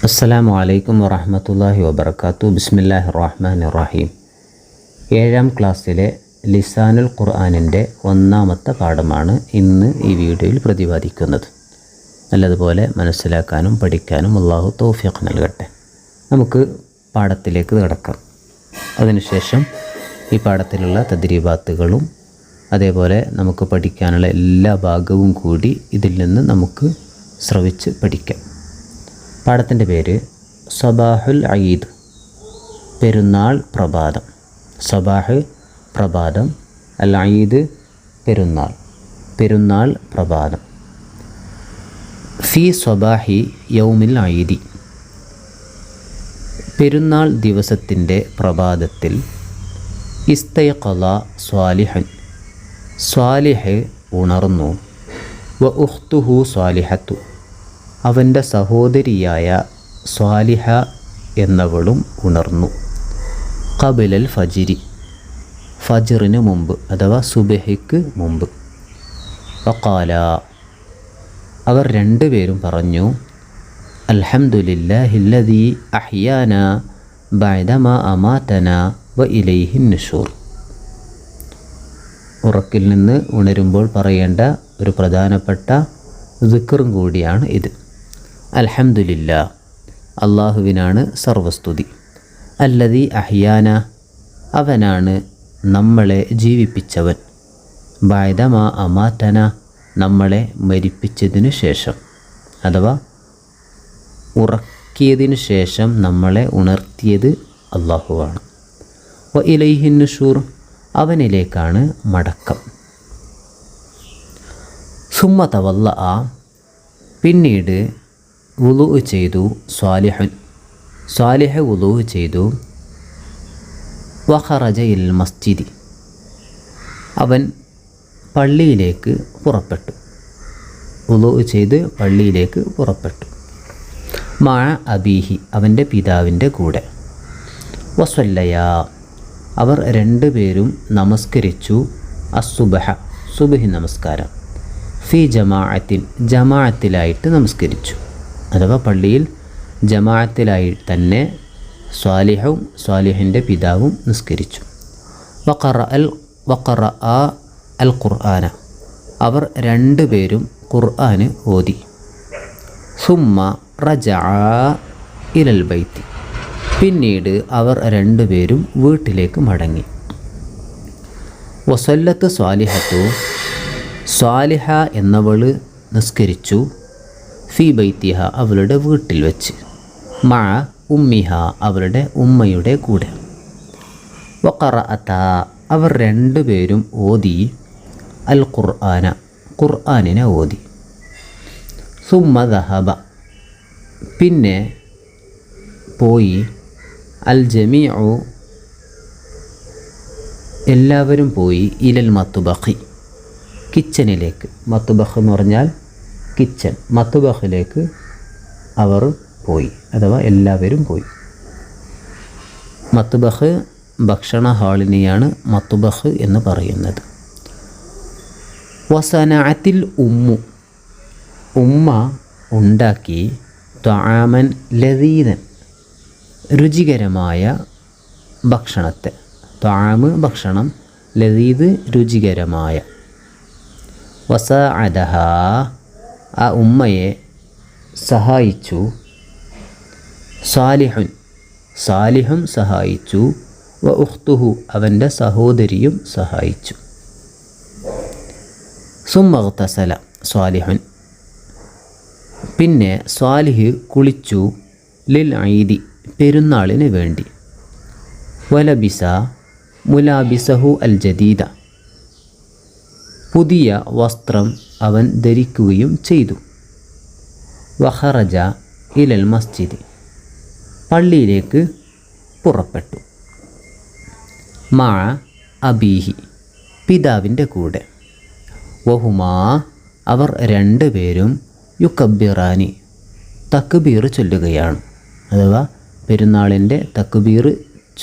അസ്സലാമു അലൈക്കും വറഹ്മത്തുള്ളാഹി വബറകാതുഹു. ബിസ്മില്ലാഹിർ റഹ്മാനിർ റഹീം. 7ാം ക്ലാസ്സിലെ ലിസാനുൽ ഖുർആനിൻ്റെ 1ാമത്തെ പാഠമാണ് ഇന്ന് ഈ വീഡിയോയിൽ പ്രതിപാദിക്കുന്നത്. നല്ലതുപോലെ മനസ്സിലാക്കാനും പഠിക്കാനും അല്ലാഹു തൗഫീഖ് നൽകട്ടെ. നമുക്ക് പാഠത്തിലേക്ക് കടക്കാം. അതിനുശേഷം ഈ പാഠത്തിലുള്ള തദ്രീബാത്തുകളും അതേപോലെ നമുക്ക് പഠിക്കാനുള്ള എല്ലാ ഭാഗവും കൂടി ഇതിൽ നിന്ന് നമുക്ക് ശ്രവിച്ച് പഠിക്കാം. പാഠത്തിൻ്റെ പേര് സബാഹുൽ ഈദ്, പെരുന്നാൾ പ്രഭാതം. സബാഹ് പ്രഭാതം, അൽ ഈദ് പെരുന്നാൾ, പെരുന്നാൾ പ്രഭാതം. ഫി സബാഹി യൗമിൽ ഈദി, പെരുന്നാൾ ദിവസത്തിൻ്റെ പ്രഭാതത്തിൽ. ഇസ്തയഖല സ്വാലിഹൻ, സ്വാലിഹ് ഉണർന്നു. വ ഉഖ്തുഹു സ്വാലിഹത്തു, അവൻ്റെ സഹോദരിയായ സ്വാലിഹ എന്നവളും ഉണർന്നു. ഖബലൽ ഫജിരി, ഫജ്റിന് മുമ്പ് അഥവാ സുബഹിക്ക് മുമ്പ്. വഖാല, അവർ രണ്ടുപേരും പറഞ്ഞു, അൽഹംദുലില്ലാഹില്ലദീ അഹ്യാന ബഅദമാ അമാതന വ ഇലൈഹിൻ നുശൂർ. ഉറക്കിൽ നിന്ന് ഉണരുമ്പോൾ പറയേണ്ട ഒരു പ്രധാനപ്പെട്ട ദിക്റും കൂടിയാണ് ഇത്. അൽഹംദുലില്ലാ, അള്ളാഹുവിനാണ് സർവസ്തുതി. അല്ലദീ അഹ്യാന, അവനാണ് നമ്മളെ ജീവിപ്പിച്ചവൻ. ബഅദമാ അമാതന, നമ്മളെ മരിപ്പിച്ചതിനു ശേഷം അഥവാ ഉറക്കിയതിനു ശേഷം നമ്മളെ ഉണർത്തിയത് അള്ളാഹുവാണ്. വ ഇലൈഹിൻ നുശൂർ, അവനിലേക്കാണ് മടക്കം. സുമ്മ തവല്ലഅ, പിന്നീട് വുളു ചെയ്തു. സ്വാലിഹുൻ, സ്വാലിഹ് വുളു ചെയ്തു. വഖറജ ഇൽ മസ്ജിദി, അവൻ പള്ളിയിലേക്ക് പുറപ്പെട്ടു. വുളു ചെയ്ത് പള്ളിയിലേക്ക് പുറപ്പെട്ടു. മഅ അബീഹി, അവൻ്റെ പിതാവിൻ്റെ കൂടെ. വസല്ലയാ, അവർ രണ്ടുപേരും നമസ്കരിച്ചു. അസ്സുബഹ, സുബ്ഹി നമസ്കാരം. ഫി ജമാഅത്തിൻ, ജമാഅത്തിലായിട്ട് നമസ്കരിച്ചു. അഥവാ പള്ളിയിൽ ജമാഅത്തിലായി തന്നെ സ്വാലിഹും സ്വാലിഹിൻ്റെ പിതാവും നിസ്കരിച്ചു. വഖറഅ അൽ ഖുർആന, അവർ രണ്ടുപേരും ഖുർആന് ഓതി. സുമ്മ റജഅ ഇലൽ ബൈത്തി, പിന്നീട് അവർ രണ്ടുപേരും വീട്ടിലേക്ക് മടങ്ങി. വസല്ലത്ത് സ്വാലിഹത്തു, സ്വാലിഹ എന്നവൾ നിസ്കരിച്ചു. ഫി ബൈത്തിഹ, അവളുടെ വീട്ടിൽ വെച്ച്. മഅ ഉമ്മിഹ, അവളുടെ ഉമ്മയുടെ കൂടെ. വഖറഅത, അവർ രണ്ടുപേരും ഓതി. അൽ ഖുർആന, ഖുർആനിനെ ഓതി. സുമ്മ ദഹബ, പിന്നെ പോയി. അൽ ജമീഉ, എല്ലാവരും പോയി. ഇലൽ മത്ബഖി, കിച്ചണിലേക്ക്. മത്ബഖ് എന്ന് പറഞ്ഞാൽ കിച്ചൺ. മത്ബഖിലേക്ക് അവർ പോയി അഥവാ എല്ലാവരും പോയി. മത്ബഖ് ഭക്ഷണ ഹാളിനെയാണ് മത്ബഖ് എന്ന് പറയുന്നത്. വസനഅത്തിൽ ഉമ്മു, ഉമ്മ ഉണ്ടാക്കി. ത്വആമൻ ലദീദൻ, രുചികരമായ ഭക്ഷണത്തെ. ത്വആമ് ഭക്ഷണം, ലദീദ് രുചികരമായ. വസഅദഹ, ആ ഉമ്മയെ സഹായിച്ചു. സാലിഹുൻ, സാലിഹും സഹായിച്ചു. വ ഉഖ്തുഹു, അവൻ്റെ സഹോദരിയും സഹായിച്ചു. സുമ്മ ഇഗ്തസല സ്വാലിഹുൻ, പിന്നെ സ്വാലിഹ് കുളിച്ചു. ലിൽ ഈദി, പെരുന്നാളിന് വേണ്ടി. വലബിസ മുലാബിസഹു അൽ ജദീദ, പുതിയ വസ്ത്രം അവൻ ധരിക്കുകയും ചെയ്തു. വഖറജ ഇലൽ മസ്ജിദ്, പള്ളിയിലേക്ക് പുറപ്പെട്ടു. മഅ അബീഹി, പിതാവിൻ്റെ കൂടെ. വഹുമാ, അവർ രണ്ടുപേരും യുക്കബ്ബിറാനി, തക്ബീർ ചൊല്ലുകയാണ്. അഥവാ പെരുന്നാളിൻ്റെ തക്ബീർ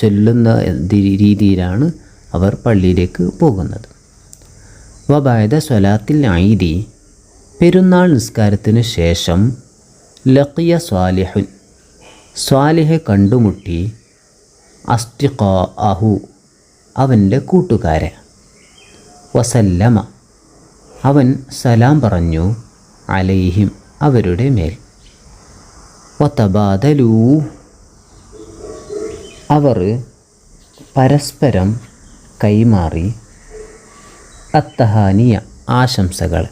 ചൊല്ലുന്ന രീതിയിലാണ് അവർ പള്ളിയിലേക്ക് പോകുന്നത്. വബഅദ സ്വലാത്തിൽ ഈദി, പെരുന്നാൾ നിസ്കാരത്തിന് ശേഷം ലഖിയ സ്വാലിഹുൻ സ്വാലിഹെ കണ്ടുമുട്ടി അസ്തിഖാഅഹു അവൻ്റെ കൂട്ടുകാരെ, വസല്ലമ അവൻ സലാം പറഞ്ഞു, അലൈഹിം അവരുടെ മേൽ, വതബാദലൂ അവർ പരസ്പരം കൈമാറി, അത്തഹാനിയ ആശംസകൾ,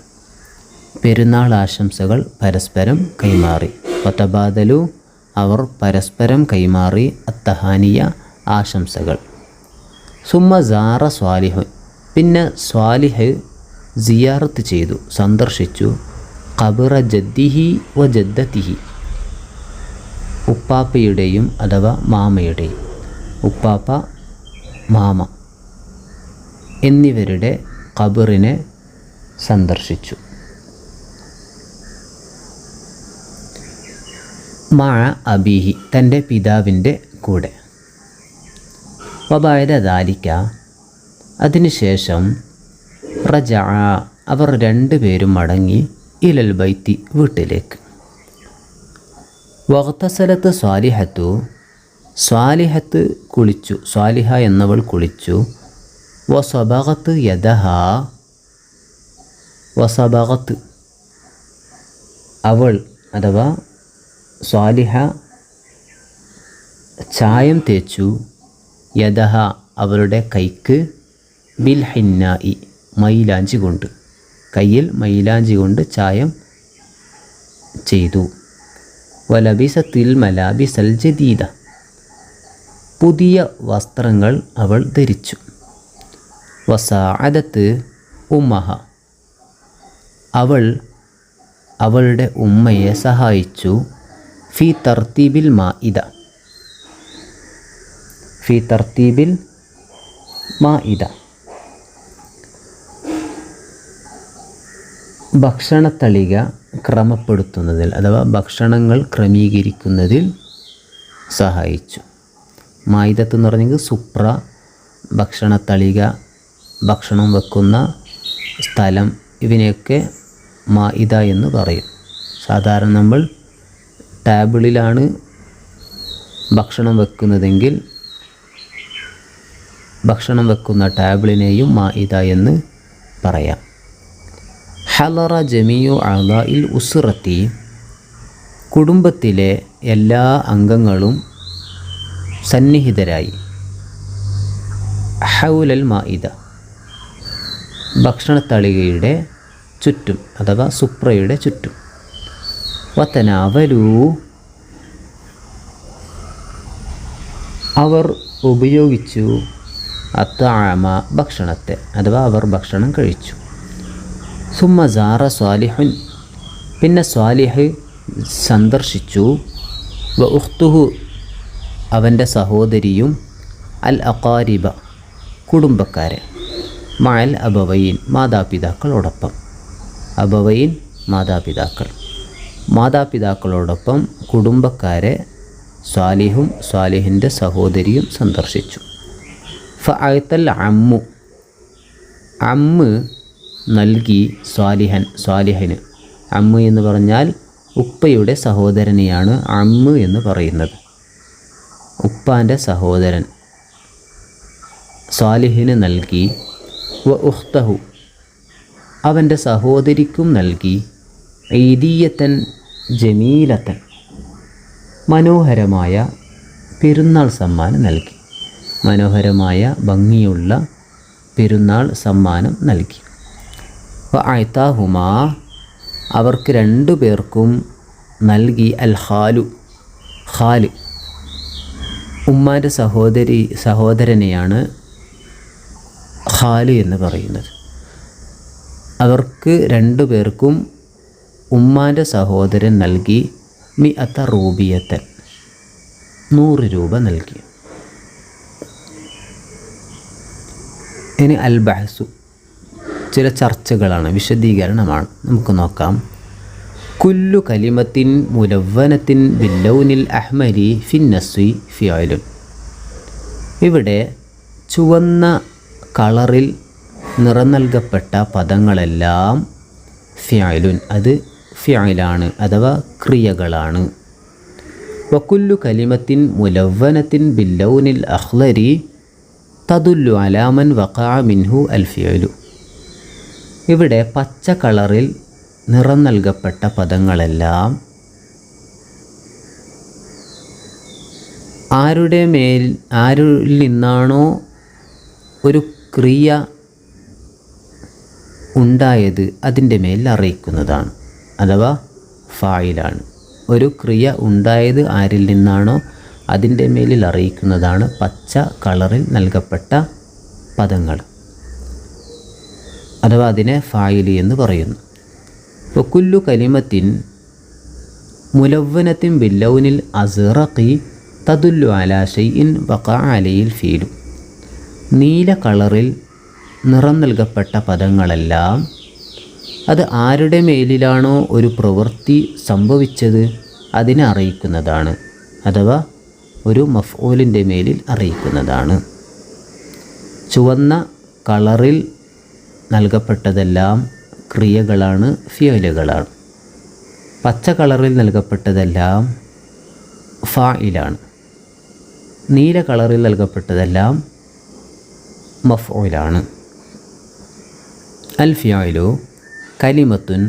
പെരുന്നാൾ ആശംസകൾ പരസ്പരം കൈമാറി. വതബാദലു അവർ പരസ്പരം കൈമാറി, അത്തഹാനിയ ആശംസകൾ. സുമ്മ സാറ സ്വാലിഹുൻ പിന്നെ സ്വാലിഹ് സിയാറത്ത് ചെയ്തു, സന്ദർശിച്ചു, ഖബറ ജദ്ദിഹി വ ജദ്ദത്തിഹി ഉപ്പാപ്പയുടെയും അഥവാ മാമയുടെയും, ഉപ്പാപ്പ മാമ എന്നിവരുടെ ഖബറിനെ സന്ദർശിച്ചു. മഅ അബീഹി തൻ്റെ പിതാവിൻ്റെ കൂടെ. വബഅദ ദാലിക അതിനുശേഷം റജഅ അവർ രണ്ടുപേരും മടങ്ങി ഇലൽ ബൈത്തി വീട്ടിലേക്ക്. വഗ്തസലത്ത് സ്വാലിഹത്തു സ്വാലിഹത്ത് കുളിച്ചു, സ്വാലിഹ എന്നവൾ കുളിച്ചു. വസബഗത്ത് യദഹ വസബഗത്ത് അവൾ അഥവാ സ്വാലിഹ ചായം തേച്ചു, യദഹ അവളുടെ കൈക്ക്, ബിൽ ഹിന്നായി മൈലാഞ്ചി കൊണ്ട്, കയ്യിൽ മൈലാഞ്ചി കൊണ്ട് ചായം ചെയ്തു. വലബിസത്തിൽ മലാബിസൽ ജദീദ പുതിയ വസ്ത്രങ്ങൾ അവൾ ധരിച്ചു. വസാഅദത്ത് ഉമ്മഹ അവൾ അവളുടെ ഉമ്മയെ സഹായിച്ചു. ഫി തർത്തീബിൽ മാഇദ ഫി തർത്തീബിൽ മാഇദ ഭക്ഷണത്തളിക ക്രമപ്പെടുത്തുന്നതിൽ അഥവാ ഭക്ഷണങ്ങൾ ക്രമീകരിക്കുന്നതിൽ സഹായിച്ചു. മായിദത്ത് എന്ന് പറഞ്ഞെങ്കിൽ സുപ്ര, ഭക്ഷണത്തളിക, ഭക്ഷണം വെക്കുന്ന സ്ഥലം, ഇതിനെയൊക്കെ മായിദ എന്ന് പറയും. സാധാരണ നമ്മൾ ടേബിളിലാണ് ഭക്ഷണം വെക്കുന്നതെങ്കിൽ ഭക്ഷണം വെക്കുന്ന ടേബിളിനെയും മായിദ എന്ന് പറയാം. ഹലറ ജമിയു അഅ്ളാഇൽ ഉസ്റത്തി കുടുംബത്തിലെ എല്ലാ അംഗങ്ങളും സന്നിഹിതരായി. ഹൗലൽ മാഇദ ഭക്ഷണത്തളികയുടെ ചുറ്റും അഥവാ സുപ്രയുടെ ചുറ്റും. വതനാവലു അവർ ഉപയോഗിച്ചു, അത്അമ ഭക്ഷണത്തെ അഥവാ അവർ ഭക്ഷണം കഴിച്ചു. സുമ്മ സാറ സ്വാലിഹുൻ പിന്നെ സ്വാലിഹ് സന്ദർശിച്ചു. വ ഉഖ്തുഹു അവൻ്റെ സഹോദരിയും, അൽ അഖാരിബ കുടുംബക്കാരെ, മഅൽ അബവൈൻ മാതാപിതാക്കളോടൊപ്പം, അബവൈൻ മാതാപിതാക്കളോടൊപ്പം കുടുംബക്കാരെ സ്വാലിഹും സ്വാലിഹിൻ്റെ സഹോദരിയും സന്ദർശിച്ചു. ഫഅതൽ അമ്മ് നൽകി സ്വാലിഹന്. അമ്മ് എന്ന് പറഞ്ഞാൽ ഉപ്പയുടെ സഹോദരനെയാണ് അമ്മ് എന്ന് പറയുന്നത്. ഉപ്പാൻ്റെ സഹോദരൻ സ്വാലിഹിന് നൽകി. വ ഉഖ്തഹു അവൻ്റെ സഹോദരിക്കും നൽകി. ഈദിയത്തൻ ജമീലത്തൻ മനോഹരമായ പെരുന്നാൾ സമ്മാനം നൽകി. മനോഹരമായ ഭംഗിയുള്ള പെരുന്നാൾ സമ്മാനം നൽകി. വ അഅതാഹുമാ അവർക്ക് രണ്ടു പേർക്കും നൽകി. അൽ ഖാല് ഉമ്മാൻ്റെ സഹോദരനെയാണ് ഖാല് എന്ന് പറയുന്നത്. അവർക്ക് രണ്ടു പേർക്കും ഉമ്മാൻ്റെ സഹോദരൻ നൽകി. മിഅത റൂബിയത്തൻ 100 രൂപ നൽകി. ഇനി അൽ ബഹ്സു ചില ചർച്ചകളാണ്, വിശദീകരണമാണ്. നമുക്ക് നോക്കാം. കുല്ലു കലിമത്തിൻ മുലവ്വനത്തിൻ ബില്ലൗനിൽ അഹ്മരി ഫിൻ നസ്വി ഫിഅലുൻ. ഇവിടെ ചുവന്ന കളറിൽ നിറം നൽകപ്പെട്ട പദങ്ങളെല്ലാം ഫിഅലുൻ അത് ഫിഅലാണ് അഥവാ ക്രിയകളാണ്. വകുല്ലു കലിമത്തിൻ മുലവ്വനത്തിൻ ബില്ലൗനിൽ അഖ്ളരി തദുല്ലു അലാ മൻ വഖഅ മിൻഹു അൽ ഫിഅലു. ഇവിടെ പച്ച കളറിൽ നിറം നൽകപ്പെട്ട പദങ്ങളെല്ലാം ആരിൽ നിന്നാണോ ഒരു ക്രിയ ഉണ്ടായത് അതിൻ്റെ മേൽ അറിയിക്കുന്നതാണ്, അഥവാ ഫായിലാണ്. ഒരു ക്രിയ ഉണ്ടായത് ആരിൽ നിന്നാണോ അതിൻ്റെ മേലിൽ അറിയിക്കുന്നതാണ് പച്ച കളറിൽ നൽകപ്പെട്ട പദങ്ങൾ, അഥവാ അതിനെ ഫായിലി എന്ന് പറയുന്നു. വകുല്ലു കലിമത്തിൻ മുലവ്വനത്തിൻ ബില്ലൗനിൽ അസ്റഖി തദുല്ലു അലാ ഷൈഇൻ വഖഅ അലൈഹിൽ ഫീലു. നീല കളറിൽ നിറം നൽകപ്പെട്ട പദങ്ങളെല്ലാം അത് ആരുടെ മേലിലാണോ ഒരു പ്രവൃത്തി സംഭവിച്ചത് അതിനെ അറിയിക്കുന്നതാണ്, അഥവാ ഒരു മഫ്ഊലിൻ്റെ മേലിൽ അറിയിക്കുന്നതാണ്. ചുവന്ന കളറിൽ നൽകപ്പെട്ടതെല്ലാം ക്രിയകളാണ്, ഫിയലുകളാണ്. പച്ച കളറിൽ നൽകപ്പെട്ടതെല്ലാം ഫായിലാണ്. നീല കളറിൽ നൽകപ്പെട്ടതെല്ലാം മഫ്ഊലാണ്. അൽ ഫിഅലു കലിമത്തുൻ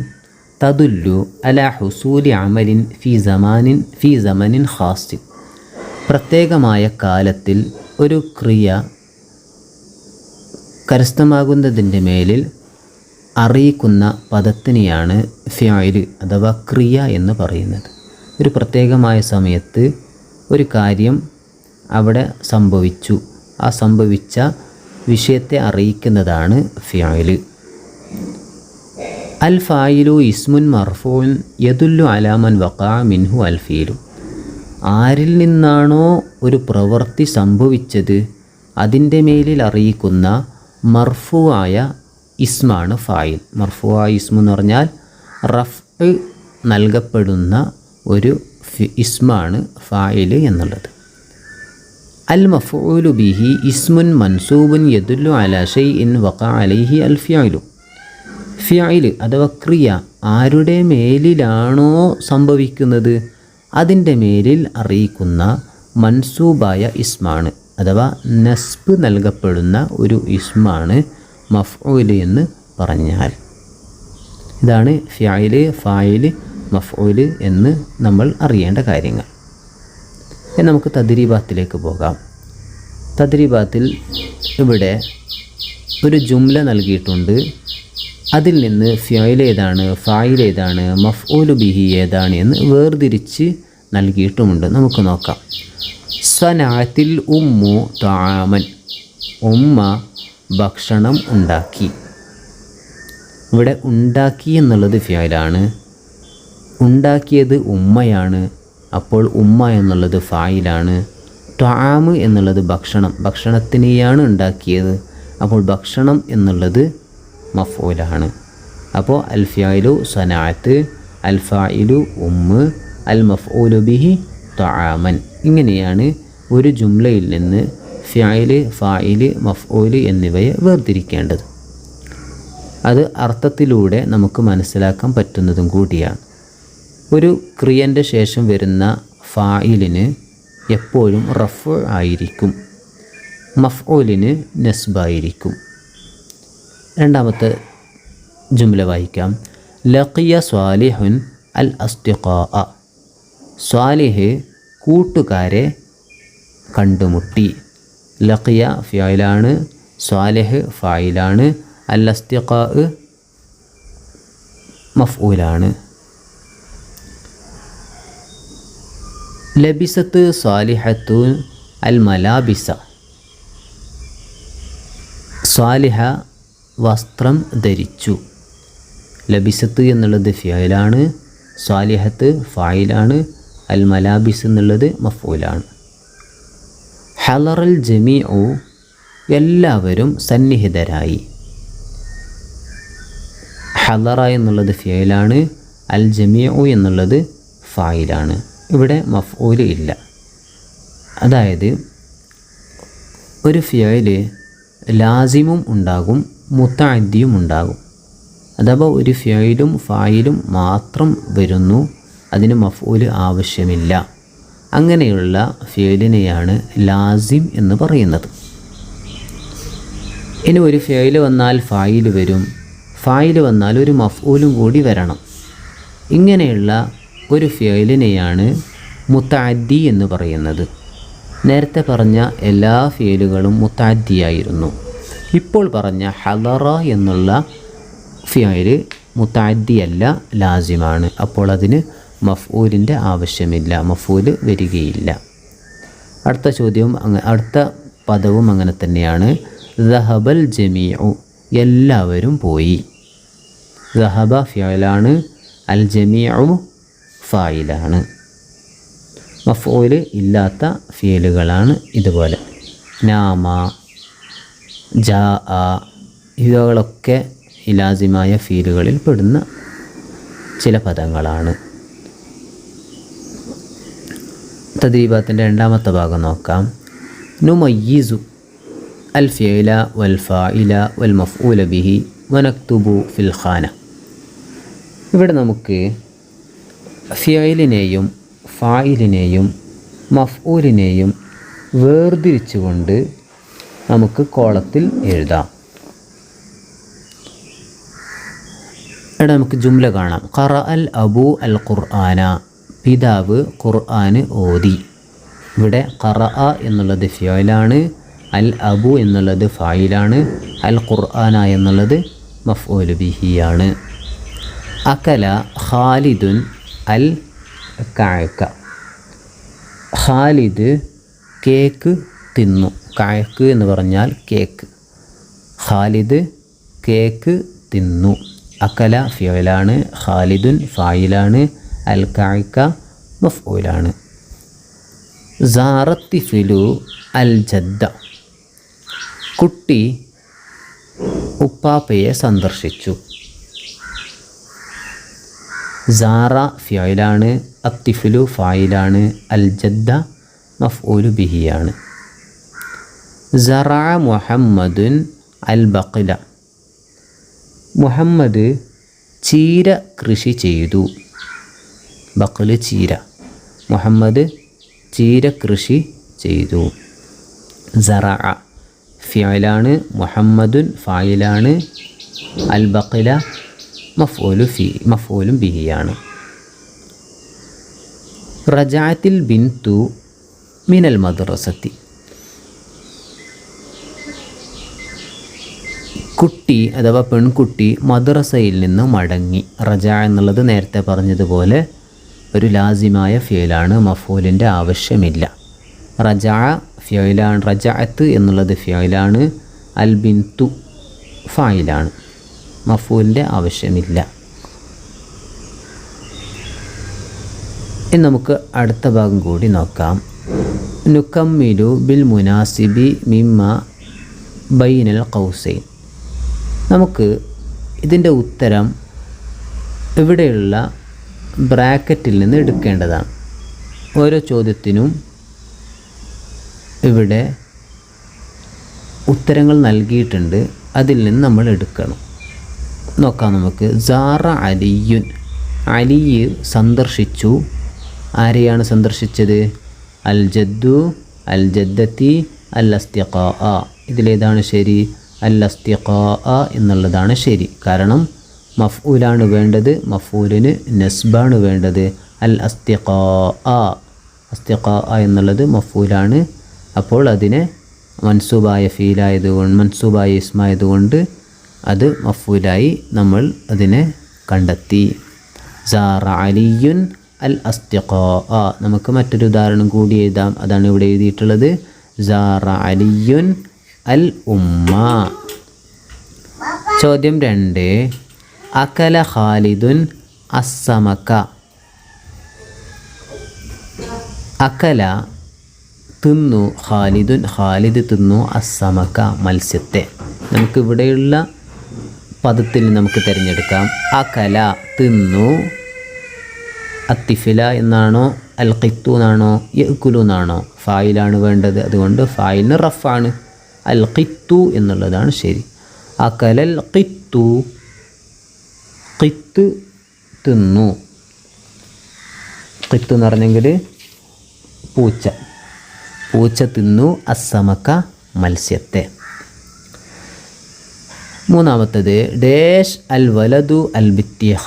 തദുല്ലു അലാ ഹുസൂലി അമലിൻ ഫി സമനിൻ ഖാസിൻ. പ്രത്യേകമായ കാലത്തിൽ ഒരു ക്രിയ കരസ്ഥമാകുന്നതിൻ്റെ മേലിൽ അറിയിക്കുന്ന പദത്തിനെയാണ് ഫിഅല് അഥവാ ക്രിയ എന്ന് പറയുന്നത്. ഒരു പ്രത്യേകമായ സമയത്ത് ഒരു കാര്യം അവിടെ സംഭവിച്ചു, ആ സംഭവിച്ച വിഷയത്തെ അറിയിക്കുന്നതാണ് ഫിഅല്. അൽ ഫായിലു ഇസ്മുൻ മർഫൂൻ യദുല്ലു അലാ മൻ വഖഅ മിൻഹു അൽ ഫീലു. ആരിൽ നിന്നാണോ ഒരു പ്രവൃത്തി സംഭവിച്ചത് അതിൻ്റെ മേലിൽ അറിയിക്കുന്ന മർഫൂആയ ഇസ്മാണ് ഫായിൽ. മർഫൂആയ ഇസ്മു എന്ന് പറഞ്ഞാൽ റഫ് നൽകപ്പെടുന്ന ഒരു ഇസ്മാണ് ഫായിൽ എന്നുള്ളത്. അൽ മഫ്ഊലു ബിഹി ഇസ്മുൻ മൻസൂബുൻ യദുല്ലു അലാ ഷൈഇൻ വഖഅ അലൈഹി അൽ ഫിഅലു. ഫിഅൽ അഥവാ ക്രിയ ആരുടെ മേലിലാണോ സംഭവിക്കുന്നത് അതിൻ്റെ മേലിൽ അറിയിക്കുന്ന മൻസൂബായ ഇസ്മാണ്, അഥവാ നസ്ബ് നൽകപ്പെടുന്ന ഒരു ഇസ്മാണ് മഫ്ഊൽ എന്ന് പറഞ്ഞാൽ. ഇതാണ് ഫിഅൽ, ഫായിൽ, മഫ്ഊൽ എന്ന് നമ്മൾ അറിയേണ്ട കാര്യങ്ങൾ. നമുക്ക് തദ്രീബാത്തിലേക്ക് പോകാം. തദ്രീബാത്തിൽ ഇവിടെ ഒരു ജുംല നൽകിയിട്ടുണ്ട്. അതിൽ നിന്ന് ഫിഅൽ ഏതാണ്, ഫായിൽ ഏതാണ്, മഫ്ഊലു ബിഹി ഏതാണ് എന്ന് വേർതിരിച്ച് നൽകിയിട്ടുമുണ്ട്. നമുക്ക് നോക്കാം. സനഅത്തിൽ ഉമ്മു തആമൻ. ഉമ്മ ഭക്ഷണം ഉണ്ടാക്കി. ഇവിടെ ഉണ്ടാക്കി എന്നുള്ളത് ഫിഅലാണ്, ഉണ്ടാക്കിയത് ഉമ്മയാണ്. അപ്പോൾ ഉമ്മ എന്നുള്ളത് ഫായിലാണ്. തആമ് എന്നുള്ളത് ഭക്ഷണം, ഭക്ഷണത്തിനെയാണ് ഉണ്ടാക്കിയത്. അപ്പോൾ ഭക്ഷണം എന്നുള്ളത് മഫ്ഊലാണ്. അപ്പോൾ അൽ ഫിഅലു സനഅത്ത്, അൽ ഫായിലു ഉമ്മ്, അൽ മഫ്ഊലു ബിഹി തആമൻ. ഇങ്ങനെയാണ് ഒരു ജുംലയിൽ നിന്ന് ഫിഅൽ, ഫായിൽ, മഫ്ഊൽ എന്നിവയെ വേർതിരിക്കേണ്ടത്. അത് അർത്ഥത്തിലൂടെ നമുക്ക് മനസ്സിലാക്കാൻ പറ്റുന്നതും കൂടിയാണ്. ഒരു ക്രിയൻ്റെ ശേഷം വരുന്ന ഫായിലിന് എപ്പോഴും റഫ് ആയിരിക്കും, മഫ്ഊലിന് നസ്ബായിരിക്കും. രണ്ടാമത്തെ ജുംല വായിക്കാം. ലഖിയ സ്വാലിഹുൻ അൽ അസ്തിഖാഅ. സ്വാലിഹ് കൂട്ടുകാരെ കണ്ടുമുട്ടി. ലഖിയ ഫിഅലാണ്, സ്വാലിഹ് ഫായിലാണ്, അൽ അസ്തിഖാഅ മഫ്ഊലാണ്. ലബിസത്ത് സ്വാലിഹത്തു അൽ മലാബിസ. സ്വാലിഹ വസ്ത്രം ധരിച്ചു. ലബിസത്ത് എന്നുള്ളത് ഫിഅലാണ്, സ്വാലിഹത്ത് ഫായിലാണ്, അൽ മലാബിസ് എന്നുള്ളത് മഫ്ഊലാണ്. ഹളറൽ ജമീഉ എല്ലാവരും സന്നിഹിതരായി. ഹളറ എന്നുള്ളത് ഫിഅലാണ്, അൽ ജമീഉ എന്നുള്ളത് ഫായിലാണ്. ഇവിടെ മഫ്ഊൽ ഇല്ല. അതായത് ഒരു ഫിഅൽ ലാസിമും ഉണ്ടാകും, മുതഅദ്ദിയും ഉണ്ടാകും. അഥവാ ഒരു ഫിഅലും ഫായിലും മാത്രം വരുന്നു, അതിന് മഫ്ഊൽ ആവശ്യമില്ല. അങ്ങനെയുള്ള ഫിയലിനെയാണ് ലാസിം എന്ന് പറയുന്നത്. ഇനി ഒരു ഫിയൽ വന്നാൽ ഫായിൽ വരും, ഫായിൽ വന്നാൽ ഒരു മഫ്ഊലും കൂടി വരണം. ഇങ്ങനെയുള്ള ഒരു ഫിയലിനെയാണ് മുതഅദ്ദി എന്ന് പറയുന്നത്. നേരത്തെ പറഞ്ഞ എല്ലാ ഫിയലുകളും മുതഅദ്ദിയായിരുന്നു. ഇപ്പോൾ പറഞ്ഞ ഹദറ എന്നുള്ള ഫിയൽ മുതഅദ്ദിയല്ല, ലാസിമാണ്. അപ്പോൾ അതിന് മഫ്ഊലിൻ്റെ ആവശ്യമില്ല, മഫ്ഊല് വരികയില്ല. അടുത്ത ചോദ്യവും അടുത്ത പദവും അങ്ങനെ തന്നെയാണ്. ദഹബൽ ജമീഉ, എല്ലാവരും പോയി. ദഹബ ഫിയലാണ്, അൽ ജമീഉ ഫായിലാണ്. മഫ്ഊല് ഇല്ലാത്ത ഫിയലുകളാണ് ഇതുപോലെ. നാമ, ജാ, ഇവകളൊക്കെ ലാസിമായ ഫീലുകളിൽ പെടുന്ന ചില പദങ്ങളാണ്. തദ്രീബാത്തിൻ്റെ രണ്ടാമത്തെ ഭാഗം നോക്കാം. നുമയ്യിസു അൽ ഫിഅല വൽ ഫാഇല വൽ മഫ്ഊല ബിഹി വനക്തുബു ഫിൽ ഖാന. ഇവിടെ നമുക്ക് ഫിഅലിനെയും ഫായിലിനെയും മഫ്ഊലിനെയും വേർതിരിച്ചുകൊണ്ട് നമുക്ക് കോളത്തിൽ എഴുതാം. ഇവിടെ നമുക്ക് ജുംല കാണാം. ഖറ അൽ അബു അൽ ഖുർആന, പിതാവ് ഖുർആന് ഓതി. ഇവിടെ ഖറ എന്നുള്ളത് ഫിയലാണ്, അൽ അബു എന്നുള്ളത് ഫായിലാണ്, അൽ ഖുർആന എന്നുള്ളത് മഫ്ഊലു ബിഹിയാണ്. അകല ഖാലിദുൻ അൽ കഅക, ഖാലിദ് കേക്ക് തിന്നു. കഅക്ക് എന്ന് പറഞ്ഞാൽ കേക്ക്. ഖാലിദ് കേക്ക് തിന്നു. അകല ഫിയലാണ്, ഖാലിദുൻ ഫായിലാണ്, അൽ കഅക മഫ്ഊലാണ്. സാറത്തിഫിലു അൽ ജദ്ദ, കുട്ടി ഉപ്പാപ്പയെ സന്ദർശിച്ചു. സാറ ഫിയലാണ്, അത്തിഫിലു ഫായിലാണ്, അൽ ജദ്ദ മഫ്ഊലു ബിഹിയാണ്. സറഅ മുഹമ്മദുൻ അൽ ബഖല, മുഹമ്മദ് ചീര കൃഷി ചെയ്തു. ബഖല് ചീര, മുഹമ്മദ് ചീര കൃഷി ചെയ്തു. സറഅ ഫിയലാണ്, മുഹമ്മദുൻ ഫായിലാണ്, അൽ ബഖല മഫ്ഊലും ബിഹിയാണ്. റജഅത്തിൽ ബിന്തു മിനൽ മദ്റസത്തി, കുട്ടി അഥവാ പെൺകുട്ടി മദ്രസയിൽ നിന്ന് മടങ്ങി. റജ എന്നുള്ളത് നേരത്തെ പറഞ്ഞതുപോലെ ഒരു ലാസിമായ ഫിയലാണ്, മഫ്ഊലിൻ്റെ ആവശ്യമില്ല. റജ ഫിയലാണ്, റജഅത്ത് എന്നുള്ളത് ഫിയലാണ്, അൽ ബിന്തു ഫായിലാണ്, മഫ്ഊലിൻ്റെ ആവശ്യമില്ല. ഇനി നമുക്ക് അടുത്ത ഭാഗം കൂടി നോക്കാം. നുക്കമ്മിലു ബിൽ മുനാസിബി മിമ്മ ബൈനൽ ഖൗസൈൻ. നമുക്ക് ഇതിൻ്റെ ഉത്തരം ഇവിടെയുള്ള ബ്രാക്കറ്റിൽ നിന്ന് എടുക്കേണ്ടതാണ്. ഓരോ ചോദ്യത്തിനും ഇവിടെ ഉത്തരങ്ങൾ നൽകിയിട്ടുണ്ട്, അതിൽ നിന്ന് നമ്മൾ എടുക്കണം. നോക്കാം നമുക്ക്. സാറ അലിയുൻ, അലി സന്ദർശിച്ചു. ആരെയാണ് സന്ദർശിച്ചത്? അൽ ജദ്ദു, അൽ ജദ്ദത്തി, അൽ അസ്തിഖാ. ഇതിലേതാണ് ശരി? അൽ അസ്തിഖാ എന്നുള്ളതാണ് ശരി. കാരണം മഫ്ഊലാണ് വേണ്ടത്, മഫ്ഊലിന് നസ്ബാണ് വേണ്ടത്. അൽ അസ്തിഖാ, അസ്തിഖാ എന്നുള്ളത് മഫ്ഊലാണ്. അപ്പോൾ അതിനെ മൻസൂബായ ഫീലായതുകൊണ്ട്, മൻസൂബായ ഇസ്മായതുകൊണ്ട് അത് മഫ്ഊലായി നമ്മൾ അതിനെ കണ്ടെത്തി. സാറ അലിയുൻ അൽ അസ്തിഖാ. നമുക്ക് മറ്റൊരു ഉദാഹരണം കൂടി എഴുതാം, അതാണ് ഇവിടെ എഴുതിയിട്ടുള്ളത്. സാറ അലിയുൻ അൽ ഉമ്മ. ചോദ്യം 2. അകല ഖാലിദുൻ അസ്സമക. അകല തിന്നു, ഖാലിദുൻ ഖാലിദ് തിന്നു, അസ്സമക മത്സ്യത്തെ. നമുക്ക് ഇവിടെയുള്ള പദത്തിൽ നമുക്ക് തിരഞ്ഞെടുക്കാം. അകല തിന്നു, അത്തിഫില എന്നാണോ അൽ ഖിത്തു എന്നാണോ യഅ്കുലു എന്നാണോ? ഫായിലാണ് വേണ്ടത്, അതുകൊണ്ട് ഫായിലിന് റഫാണ്. അൽ ഖിത്തു എന്നുള്ളതാണ് ശരി. അകലൽ ഖിത്തു, ഖിത്ത് തിന്നു. ഖിത്ത് എന്ന് പറഞ്ഞെങ്കിൽ പൂച്ച തിന്നു അസ്സമക മത്സ്യത്തെ. മൂന്നാമത്തത് ഡേഷ് അൽ വലതു അൽ ബിത്തിഹ.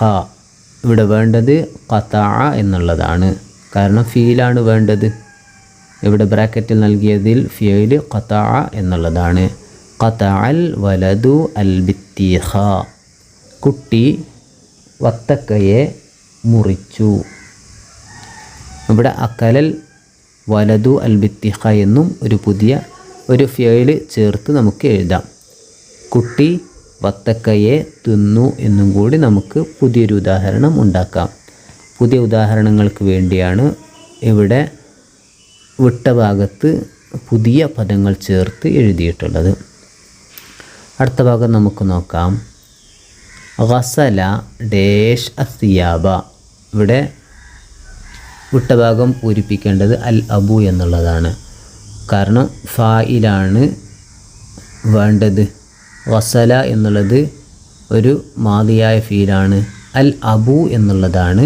ഇവിടെ വേണ്ടത് ഖതഅ എന്നുള്ളതാണ്. കാരണം ഫീലാണ് വേണ്ടത്. ഇവിടെ ബ്രാക്കറ്റിൽ നൽകിയതിൽ ഫിയല് ഖതഅ എന്നുള്ളതാണ്. ഖതഅൽ വലതു അൽ ബിത്തിഹ. കുട്ടി വത്തക്കയെ മുറിച്ചു. ഇവിടെ അക്കലൽ വലതു അൽ ബിത്തിഹ എന്നും ഒരു ഫിയല് ചേർത്ത് നമുക്ക് എഴുതാം. കുട്ടി വത്തക്കയെ തിന്നു എന്നും കൂടി നമുക്ക് പുതിയൊരു ഉദാഹരണം ഉണ്ടാക്കാം. പുതിയ ഉദാഹരണങ്ങൾക്ക് വേണ്ടിയാണ് ഇവിടെ വിട്ട ഭാഗത്ത് പുതിയ പദങ്ങൾ ചേർത്ത് എഴുതിയിട്ടുള്ളത്. അടുത്ത ഭാഗം നമുക്ക് നോക്കാം. ഗസല ഡേഷ് അസിയാബ. ഇവിടെ വിട്ട ഭാഗം പൂരിപ്പിക്കേണ്ടത് അൽ അബു എന്നുള്ളതാണ്. കാരണം ഫായിലാണ് വേണ്ടത്. ഗസല എന്നുള്ളത് ഒരു മാദിയായ ഫീലാണ്. അൽ അബു എന്നുള്ളതാണ്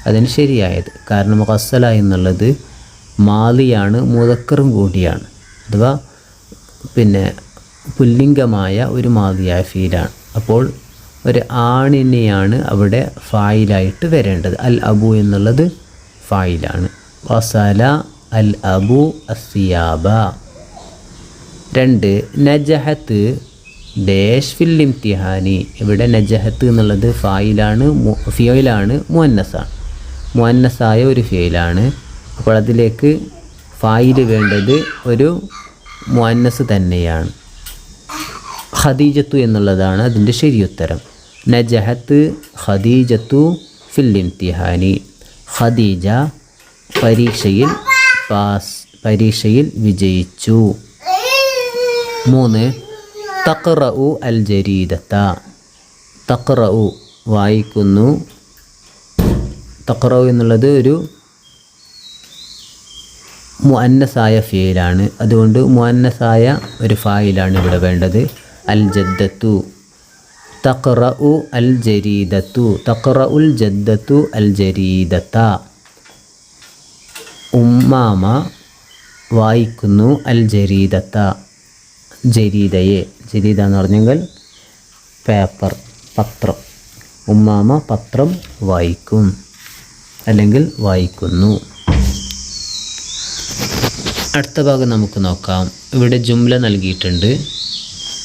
അതിന് ശരിയായത്. കാരണം ഗസല എന്നുള്ളത് മാദിയാണ്, മുദക്കറും കൂടിയാണ്. അഥവാ പുല്ലിംഗമായ ഒരു മാദിയായ ഫീലാണ്. അപ്പോൾ ഒരു ആണിനെയാണ് അവിടെ ഫായിലായിട്ട് വരേണ്ടത്. അൽ അബു എന്നുള്ളത് ഫായിലാണ്. ഗസല അൽ അബു അസിയാബ. 2 നജഹത്ത് ഡേഷ് ഫിൽ ഇംതിഹാനി. ഇവിടെ നജഹത്ത് എന്നുള്ളത് ഫിയലാണ്, മുഅന്നസാണ്. മുഅന്നസായ ഒരു ഫിയലാണ്. അപ്പോൾ അതിലേക്ക് ഫായിൽ വേണ്ടത് ഒരു മുഅന്നസ് തന്നെയാണ്. ഖദീജത്തു എന്നുള്ളതാണ് അതിൻ്റെ ശരിയുത്തരം. നജഹത്ത് ഖദീജത്തു ഫിൽ ഇംതിഹാനി. ഖദീജ പരീക്ഷയിൽ വിജയിച്ചു. 3 തഖ്റഉ അൽ ജരീദത. തഖ്റഉ വായിക്കുന്നു. തഖ്റഉ എന്നുള്ളത് ഒരു മുഅന്നസായ ഫീലാണ്. അതുകൊണ്ട് മുഅന്നസായ ഒരു ഫായിലാണ് ഇവിടെ വേണ്ടത്. അൽ ജദ്ദത്തു. തഖ്റഉ അൽ ജരീദത്തു. തഖ്റഉൽ ജദ്ദത്തു അൽ ജരീദത. ഉമ്മാമ വായിക്കുന്നു അൽ ജരീദത. ജരീദയെ. ജരീദ എന്ന് പറഞ്ഞെങ്കിൽ പേപ്പർ, പത്രം. ഉമ്മാമ പത്രം വായിക്കും അല്ലെങ്കിൽ വായിക്കുന്നു. അടുത്ത ഭാഗം നമുക്ക് നോക്കാം. ഇവിടെ ജുംല നൽകിയിട്ടുണ്ട്.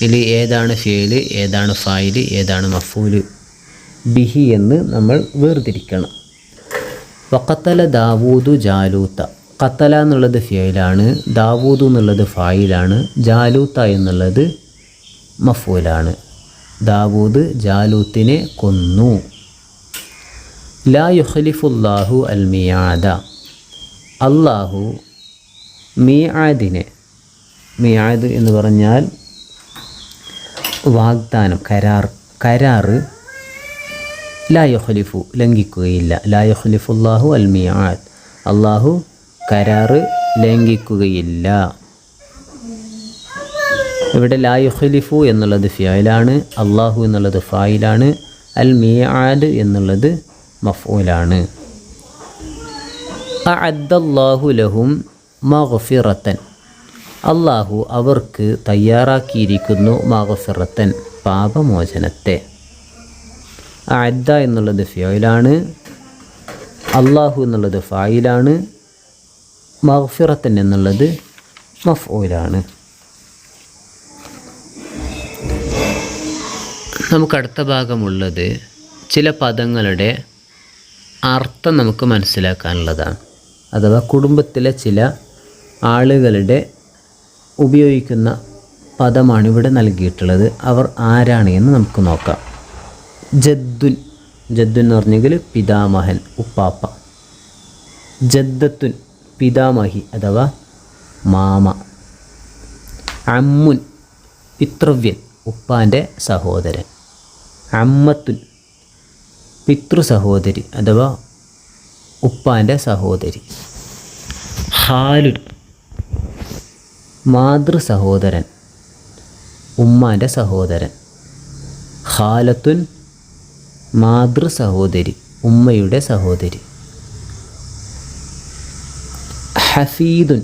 ഇതിൽ ഏതാണ് ഫിയല്, ഏതാണ് ഫായില്, ഏതാണ് മഫൂല് ബിഹി എന്ന് നമ്മൾ വേർതിരിക്കണം. വഖത്തല ദാവൂദു ജാലൂത്ത. ഖത്തല എന്നുള്ളത് ഫിയലാണ്, ദാവൂദ് എന്നുള്ളത് ഫായിലാണ്, ജാലൂത്ത എന്നുള്ളത് മഫൂലാണ്. ദാവൂദ് ജാലൂത്തിനെ കൊന്നു. ലാ യുഖ്ലിഫുല്ലാഹു അൽ മിയാദ. അല്ലാഹു മിയാദിനെ, മിയാദ് എന്ന് പറഞ്ഞാൽ വാഗ്ദാനം, കരാറ്. ലാ യുഖ്ലിഫു ലംഘിക്കുകയില്ല. ലാ യുഖ്ലിഫുല്ലാഹു അൽ മിയാദ്. അല്ലാഹു കരാറ് ലംഘിക്കുകയില്ല. ഇവിടെ ലാ യുഖ്ലിഫു എന്നുള്ളത് ഫിയലാണ്, അല്ലാഹു എന്നുള്ളത് ഫായിലാണ്, അൽ മിയാദ് എന്നുള്ളത് മഫ്ഊലാണ്. അഅദ്ദല്ലാഹു ലഹും മഗ്ഫിറത്തൻ. അല്ലാഹു അവർക്ക് തയ്യാറാക്കിയിരിക്കുന്നു മഗ്ഫിറത്തൻ പാപമോചനത്തെ. അഅദ്ദ എന്നുള്ളത് ഫിയലാണ്, അല്ലാഹു എന്നുള്ളത് ഫായിലാണ്, മഗ്ഫിറത്തൻ എന്നുള്ളത് മഫ്ഊലാണ്. നമുക്ക് അടുത്ത ഭാഗമുള്ളത് ചില പദങ്ങളുടെ അർത്ഥം നമുക്ക് മനസ്സിലാക്കാനുള്ളതാണ്. അഥവാ കുടുംബത്തിലെ ചില ആളുകളുടെ ഉപയോഗിക്കുന്ന പദമാണ് ഇവിടെ നൽകിയിട്ടുള്ളത്. അവർ ആരാണ് എന്ന് നമുക്ക് നോക്കാം. ജദ്ദുൻ. ജദ്ദുൻ എന്ന് പറഞ്ഞെങ്കിൽ പിതാമഹൻ, ഉപ്പാപ്പ. ജദ്ദത്തുൻ പിതാമഹി അഥവാ മാമ. അമ്മുൻ പിതൃവ്യൻ, ഉപ്പാൻ്റെ സഹോദരൻ. അമ്മത്തുൻ പിതൃ സഹോദരി അഥവാ ഉപ്പാൻ്റെ സഹോദരി. ഖാലുൻ മാതൃ സഹോദരൻ, ഉമ്മാൻ്റെ സഹോദരൻ. ഖാലത്തുൻ മാതൃ സഹോദരി, ഉമ്മയുടെ സഹോദരി. ഹഫീദുൻ,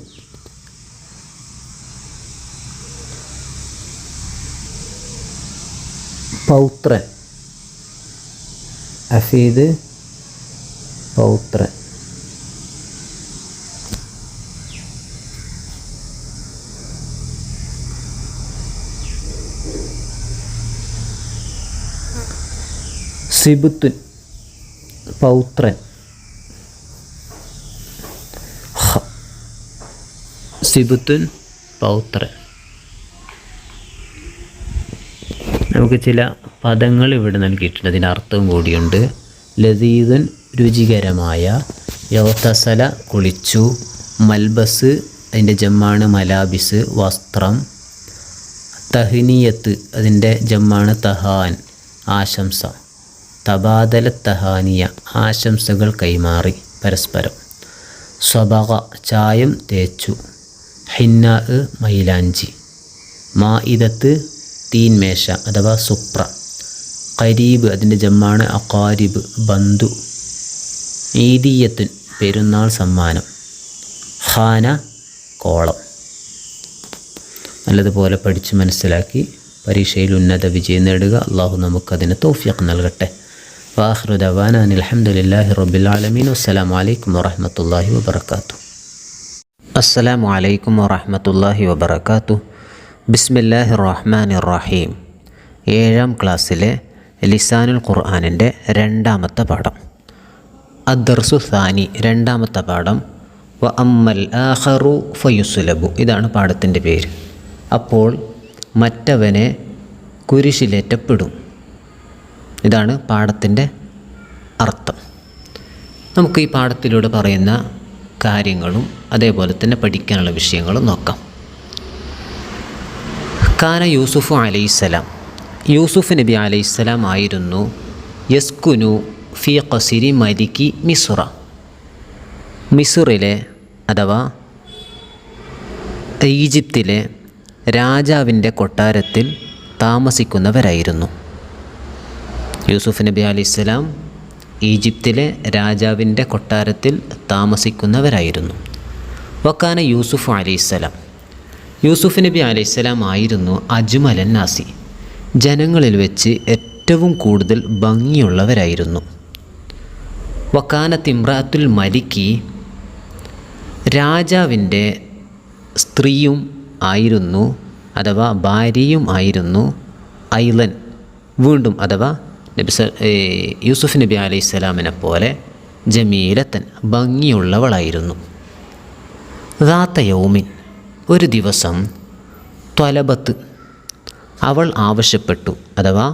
പൗത്രൻ. ഹഫീദ് പൗത്രൻ. സിബുത്തുൻ, പൗത്രൻ. സിബുത്തുൻ, പൗത്രൻ. നമുക്ക് ചില പദങ്ങൾ ഇവിടെ നൽകിയിട്ടുണ്ട്, അതിൻ്റെ അർത്ഥവും കൂടിയുണ്ട്. ലസീദുൻ, രുചികരമായ. യൗതസല, കുളിച്ചു. മൽബസ്, അതിൻ്റെ ജമ്മാണ് മലാബിസ്, വസ്ത്രം. തഹ്നിയത്ത്, അതിൻ്റെ ജമ്മാണ് തഹാൻ, ആശംസ. തബാദല തഹാനിയ, ആശംസകൾ കൈമാറി പരസ്പരം. സ്വബഗ, ചായം തേച്ചു. ഹിന്ന, മൈലാഞ്ചി. മാഇദത്ത്, തീൻമേശ അഥവാ സുപ്ര. ഖരീബ്, അതിൻ്റെ ജമ്മാണ് അഖാരിബ്, ബന്ധു. ഈദിയത്തുൻ, പെരുന്നാൾ സമ്മാനം. ഖാന, കോളം. നല്ലതുപോലെ പഠിച്ച് മനസ്സിലാക്കി പരീക്ഷയിൽ ഉന്നത വിജയം നേടുക. അള്ളാഹു നമുക്കതിന് തൗഫീഖ് നൽകട്ടെ. വാഖിറു ദഅവാനാ അനിൽ ഹംദുലില്ലാഹി റബ്ബിൽ ആലമീൻ. അസ്സലാമു അലൈക്കും വറഹ്മത്തുള്ളാഹി വബറകാതുഹു. അസ്സലാമു അലൈക്കും വറഹ്മത്തുള്ളാഹി വബറകാതുഹു. ബിസ്മില്ലാഹിർ റഹ്മാനിർ റഹീം. 7ാം ക്ലാസ്സിലെ ലിസാനുൽ ഖുർആനിൻ്റെ 2ാമത്തെ പാഠം. അദ്ദർസു സാനി, 2ാമത്തെ പാഠം. വ അമ്മൽ ആഖറു ഫയുസ്ലബു, ഇതാണ് പാഠത്തിൻ്റെ പേര്. അപ്പോൾ മറ്റവനെ കുരിശിലേറ്റപ്പെടും. ഇതാണ് പാഠത്തിൻ്റെ അർത്ഥം. നമുക്ക് ഈ പാഠത്തിലൂടെ പറയുന്ന കാര്യങ്ങളും അതേപോലെ തന്നെ പഠിക്കാനുള്ള വിഷയങ്ങളും നോക്കാം. കാന യൂസുഫ് അലൈഹിസ്സലാം, യൂസുഫ് നബി അലൈഹിസ്സലാം ആയിരുന്നു യസ്കുനു ഫി ഖസിരി മലിക്കി മിസ്ര, മിസ്റിലെ അഥവാ ഈജിപ്തിലെ രാജാവിൻ്റെ കൊട്ടാരത്തിൽ താമസിക്കുന്നവരായിരുന്നു. യൂസുഫ് നബി അലൈഹിസ്സലാം ഈജിപ്തിലെ രാജാവിൻ്റെ കൊട്ടാരത്തിൽ താമസിക്കുന്നവരായിരുന്നു. വക്കാന യൂസുഫ് അലൈഹിസ്സലാം, യൂസുഫ് നബി അലൈഹിസ്സലാം ആയിരുന്നു അജ്മലൻ നാസി, ജനങ്ങളിൽ വെച്ച് ഏറ്റവും കൂടുതൽ ഭംഗിയുള്ളവരായിരുന്നു. വക്കാനത്ത് ഇമ്രാത്തുൽ മലിക്കി, രാജാവിൻ്റെ സ്ത്രീയും ആയിരുന്നു അഥവാ ഭാര്യയും ആയിരുന്നു. ഐലൻ, വീണ്ടും അഥവാ യൂസുഫ് നബി അലൈഹിസ്സലാമിനെ പോലെ ജമീലത്തൻ, ഭംഗിയുള്ളവളായിരുന്നു. ദാത്ത യൗമിൻ, ഒരു ദിവസം. ത്വലബത്ത്, അവൾ ആവശ്യപ്പെട്ടു അഥവാ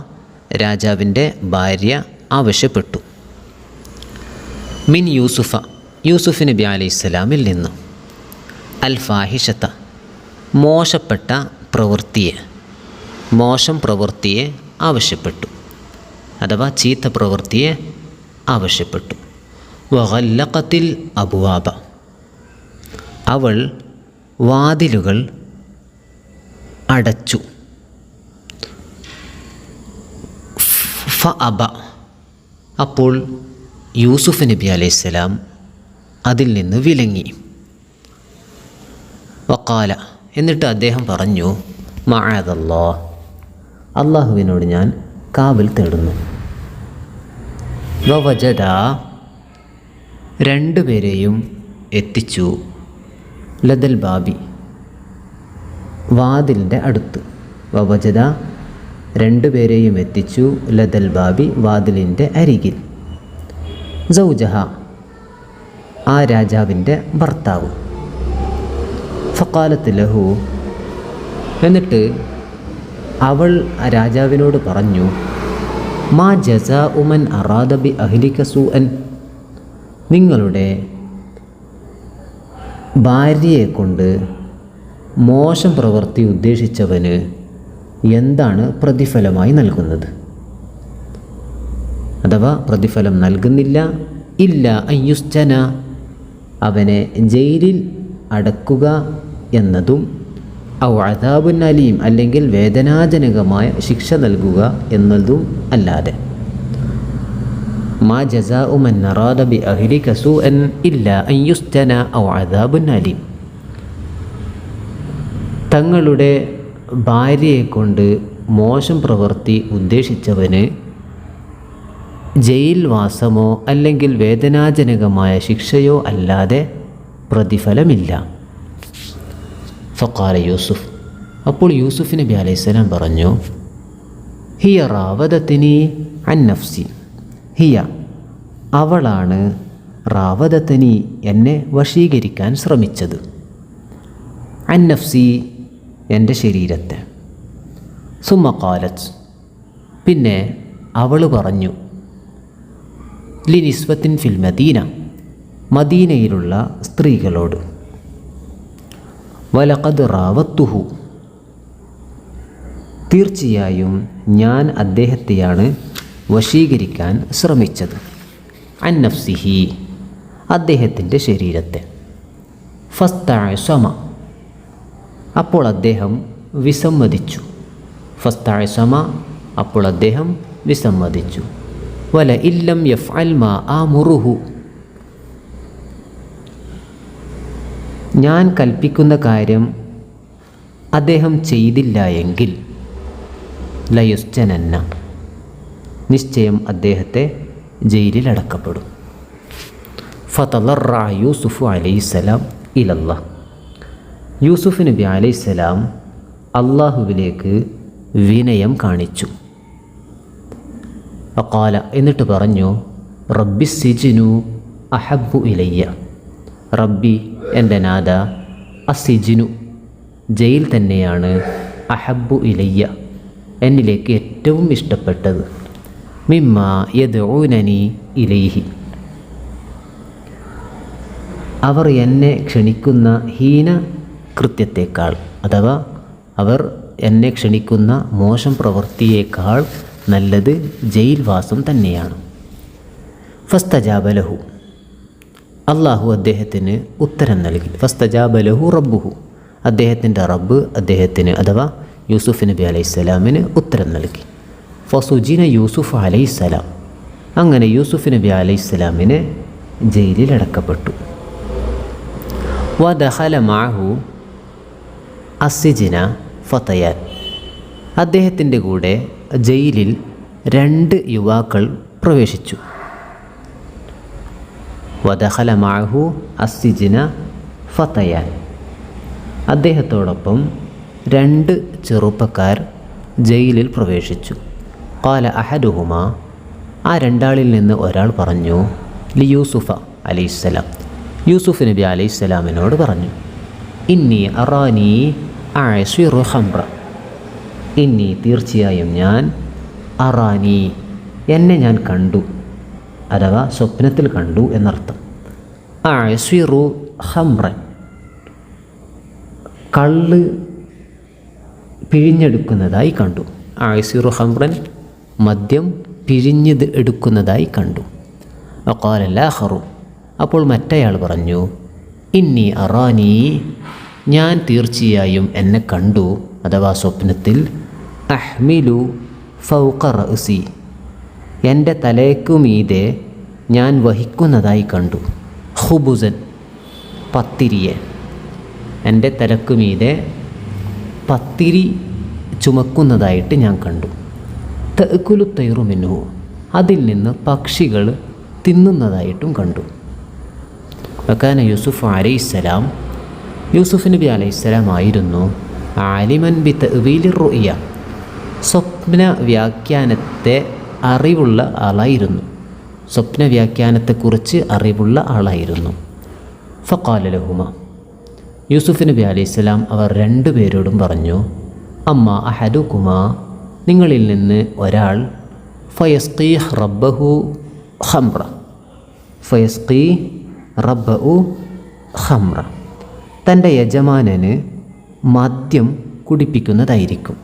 രാജാവിൻ്റെ ഭാര്യ ആവശ്യപ്പെട്ടു. മിൻ യൂസുഫ, യൂസുഫ് നബി അലൈഹിസ്സലാമിൽ നിന്ന്. അൽ ഫാഹിഷത്ത, മോശപ്പെട്ട പ്രവൃത്തിയെ, മോശം പ്രവൃത്തിയെ ആവശ്യപ്പെട്ടു അഥവാ ചീത്ത പ്രവൃത്തിയെ ആവശ്യപ്പെട്ടു. വഗല്ലഖത്തിൽ അബ്വാബ, അവൾ വാതിലുകൾ അടച്ചു. ഫഅബ, അപ്പോൾ യൂസുഫ് നബി അലൈഹിസ്സലാം അതിൽ നിന്ന് വിലങ്ങി. വഖാല, എന്നിട്ട് അദ്ദേഹം പറഞ്ഞു, മഅദല്ലാഹ്, അള്ളാഹുവിനോട് ഞാൻ കാവൽ തേടുന്നു. വവജദ, രണ്ടുപേരെയും എത്തിച്ചു. ലദൽ ബാബി, വാതിലിൻ്റെ അടുത്ത്. വവജദ, രണ്ടുപേരെയും എത്തിച്ചു. ലദൽ ബാബി, വാതിലിൻ്റെ അരികിൽ. സൗജഹ, ആ രാജാവിൻ്റെ ഭർത്താവ്. ഫഖാലത്ത് ലഹു, എന്നിട്ട് അവൾ ആ രാജാവിനോട് പറഞ്ഞു, മാ ജസാഉ മൻ അറാദ ബി അഹ്ലിക സൂഅൻ, നിങ്ങളുടെ ഭാര്യയെ കൊണ്ട് മോശം പ്രവൃത്തി ഉദ്ദേശിച്ചവന് എന്താണ് പ്രതിഫലമായി നൽകുന്നത്? അഥവാ പ്രതിഫലം നൽകുന്നില്ല. ഇല്ല അയ്യുസ്ജന, അവനെ ജയിലിൽ അടക്കുക എന്നതും, ഔ അദാബുൻ അലീം, അല്ലെങ്കിൽ വേദനാജനകമായ ശിക്ഷ നൽകുക എന്നതും അല്ലാതെ. മാ ജസാഉ മൻ അറാദ ബി അഹ്ലിക സൂഅൻ ഇല്ലാ അൻ യുസ്ജന ഔ അദാബുൻ അലീം. തങ്ങളുടെ ഭാര്യയെക്കൊണ്ട് മോശം പ്രവൃത്തി ഉദ്ദേശിച്ചവന് ജയിൽവാസമോ അല്ലെങ്കിൽ വേദനാജനകമായ ശിക്ഷയോ അല്ലാതെ പ്രതിഫലമില്ല. ഫഖാല യൂസുഫ്, അപ്പോൾ യൂസുഫ് നബി അലൈഹിസ്സലാം പറഞ്ഞു, ഹിയ റാവദത്തിനി അൻ നഫ്സി, ഹിയ അവളാണ്, റാവദത്തിനി എന്നെ വശീകരിക്കാൻ ശ്രമിച്ചത്, അൻ നഫ്സി എൻ്റെ ശരീരത്തെ. സുമ്മ ഖാലത്ത് പിന്നെ അവൾ പറഞ്ഞു, ലിനിസ്വത്തിൻ ഫിൽ മദീന മദീനയിലുള്ള സ്ത്രീകളോട്, വലഖദ് റാവത്തുഹു തീർച്ചയായും ഞാൻ അദ്ദേഹത്തെയാണ് വശീകരിക്കാൻ ശ്രമിച്ചത്, അൻ നഫ്സിഹി അദ്ദേഹത്തിൻ്റെ ശരീരത്തെ. ഫസ്തഅസമ അപ്പോൾ അദ്ദേഹം വിസമ്മതിച്ചു, ഫസ്തഅസമ അപ്പോൾ അദ്ദേഹം വിസമ്മതിച്ചു. വല ഇല്ലം യഫ്അൽ മാ ആമുറുഹു ഞാൻ കൽപ്പിക്കുന്ന കാര്യം അദ്ദേഹം ചെയ്തില്ല എങ്കിൽ ലയുസ്ജനന്ന നിശ്ചയം അദ്ദേഹത്തെ ജയിലിലടക്കപ്പെടും. ഫതളറഅ യൂസുഫ് അലൈഹിസ്സലാം ഇലല്ലാഹ് യൂസുഫ് നബി അലൈഹിസ്സലാം അള്ളാഹുവിലേക്ക് വിനയം കാണിച്ചു. ഫഖാല എന്നിട്ട് പറഞ്ഞു, റബ്ബി സിജ്നു അഹബ്ബു ഇലയ്യ, റബ്ബി എൻ്റെ നാഥ, അസിജ്നു ജയിൽ തന്നെയാണ്, അഹബ്ബു ഇലയ്യ എന്നിലേക്ക് ഏറ്റവും ഇഷ്ടപ്പെട്ടത്, മിമ്മ യദ്ഊനനി ഇലൈഹി അവർ എന്നെ ക്ഷണിക്കുന്ന ഹീന കൃത്യത്തേക്കാൾ, അഥവാ അവർ എന്നെ ക്ഷണിക്കുന്ന മോശം പ്രവൃത്തിയേക്കാൾ നല്ലത് ജയിൽവാസം തന്നെയാണ്. ഫസ്തജാബലഹു അള്ളാഹു അദ്ദേഹത്തിന് ഉത്തരം നൽകി. ഫസ്തജാബലഹു റബ്ബുഹു അദ്ദേഹത്തിൻ്റെ റബ്ബ് അദ്ദേഹത്തിന് അഥവാ യൂസുഫ് നബി അലൈഹിസ്സലാമിന് ഉത്തരം നൽകി. ഫസുജിന യൂസുഫ് അലൈഹിസ്സലാം അങ്ങനെ യൂസുഫ് നബി അലൈഹിസ്സലാമിനെ ജയിലിലടക്കപ്പെട്ടു. വദഖല മഅഹു അസ്സിജ്ന ഫതയാൻ അദ്ദേഹത്തിൻ്റെ കൂടെ ജയിലിൽ 2 യുവാക്കൾ പ്രവേശിച്ചു. വദഖല മഅഹു അസ്സിജ്ന ഫതയാൻ അദ്ദേഹത്തോടൊപ്പം 2 ചെറുപ്പക്കാർ ജയിലിൽ പ്രവേശിച്ചു. ഖാല അഹദുഹുമ ആ 2 ആളിൽ നിന്ന് ഒരാൾ പറഞ്ഞു, ലി യൂസുഫ അലൈഹിസ്സലാം യൂസുഫ് നബി അലൈഹിസ്സലാമിനോട് പറഞ്ഞു, ഇന്നി അറാനി അഅ്സിറു ഖംറ ഇന്നി തീർച്ചയായും ഞാൻ അറാനി എന്നെ ഞാൻ കണ്ടു, അഥവാ സ്വപ്നത്തിൽ കണ്ടു എന്നർത്ഥം. അഅ്സിറു ഖംറൻ കള്ള് പിഴിഞ്ഞെടുക്കുന്നതായി കണ്ടു. അഅ്സിറു ഖംറൻ മദ്യം പിഴിഞ്ഞത് എടുക്കുന്നതായി കണ്ടു. വഖാല ആഖറു അപ്പോൾ മറ്റേയാൾ പറഞ്ഞു, ഇന്നി അറാനി ഞാൻ തീർച്ചയായും എന്നെ കണ്ടു, അഥവാ സ്വപ്നത്തിൽ, അഹ്മിലു ഫൗഖ റഅസി എൻ്റെ തലയ്ക്കുമീതെ ഞാൻ വഹിക്കുന്നതായി കണ്ടു, ഖുബുസൻ പത്തിരിയെ എൻ്റെ തലക്കുമീതെ പത്തിരി ചുമക്കുന്നതായിട്ട് ഞാൻ കണ്ടു. തഅ്കുലു തൈറു മിൻഹു അതിൽ നിന്ന് പക്ഷികൾ തിന്നുന്നതായിട്ടും കണ്ടു. വകാന യൂസുഫ് അലൈഹിസ്സലാം യൂസുഫ് നബി അലൈഹിസ്സലാം ആയിരുന്നു ആലിമൻ ബി തഅ്വീലി റുഅ്യ സ്വപ്ന വ്യാഖ്യാനത്തെ അറിവുള്ള ആളായിരുന്നു, സ്വപ്ന വ്യാഖ്യാനത്തെക്കുറിച്ച് അറിവുള്ള ആളായിരുന്നു. ഫഖാല ലഹുമ യൂസുഫ് നബി അലൈഹിസ്സലാം അവർ 2 പേരോടും പറഞ്ഞു, അമ്മ അഹദുകുമാ നിങ്ങളിൽ നിന്ന് ഒരാൾ ഫയസ്ഖീ റബ്ബഹു ഖംറ ഫയസ്ഖീ റബ്ബഹു ഖംറ തൻ്റെ യജമാനന് മദ്യം കുടിപ്പിക്കുന്നതായിരിക്കും.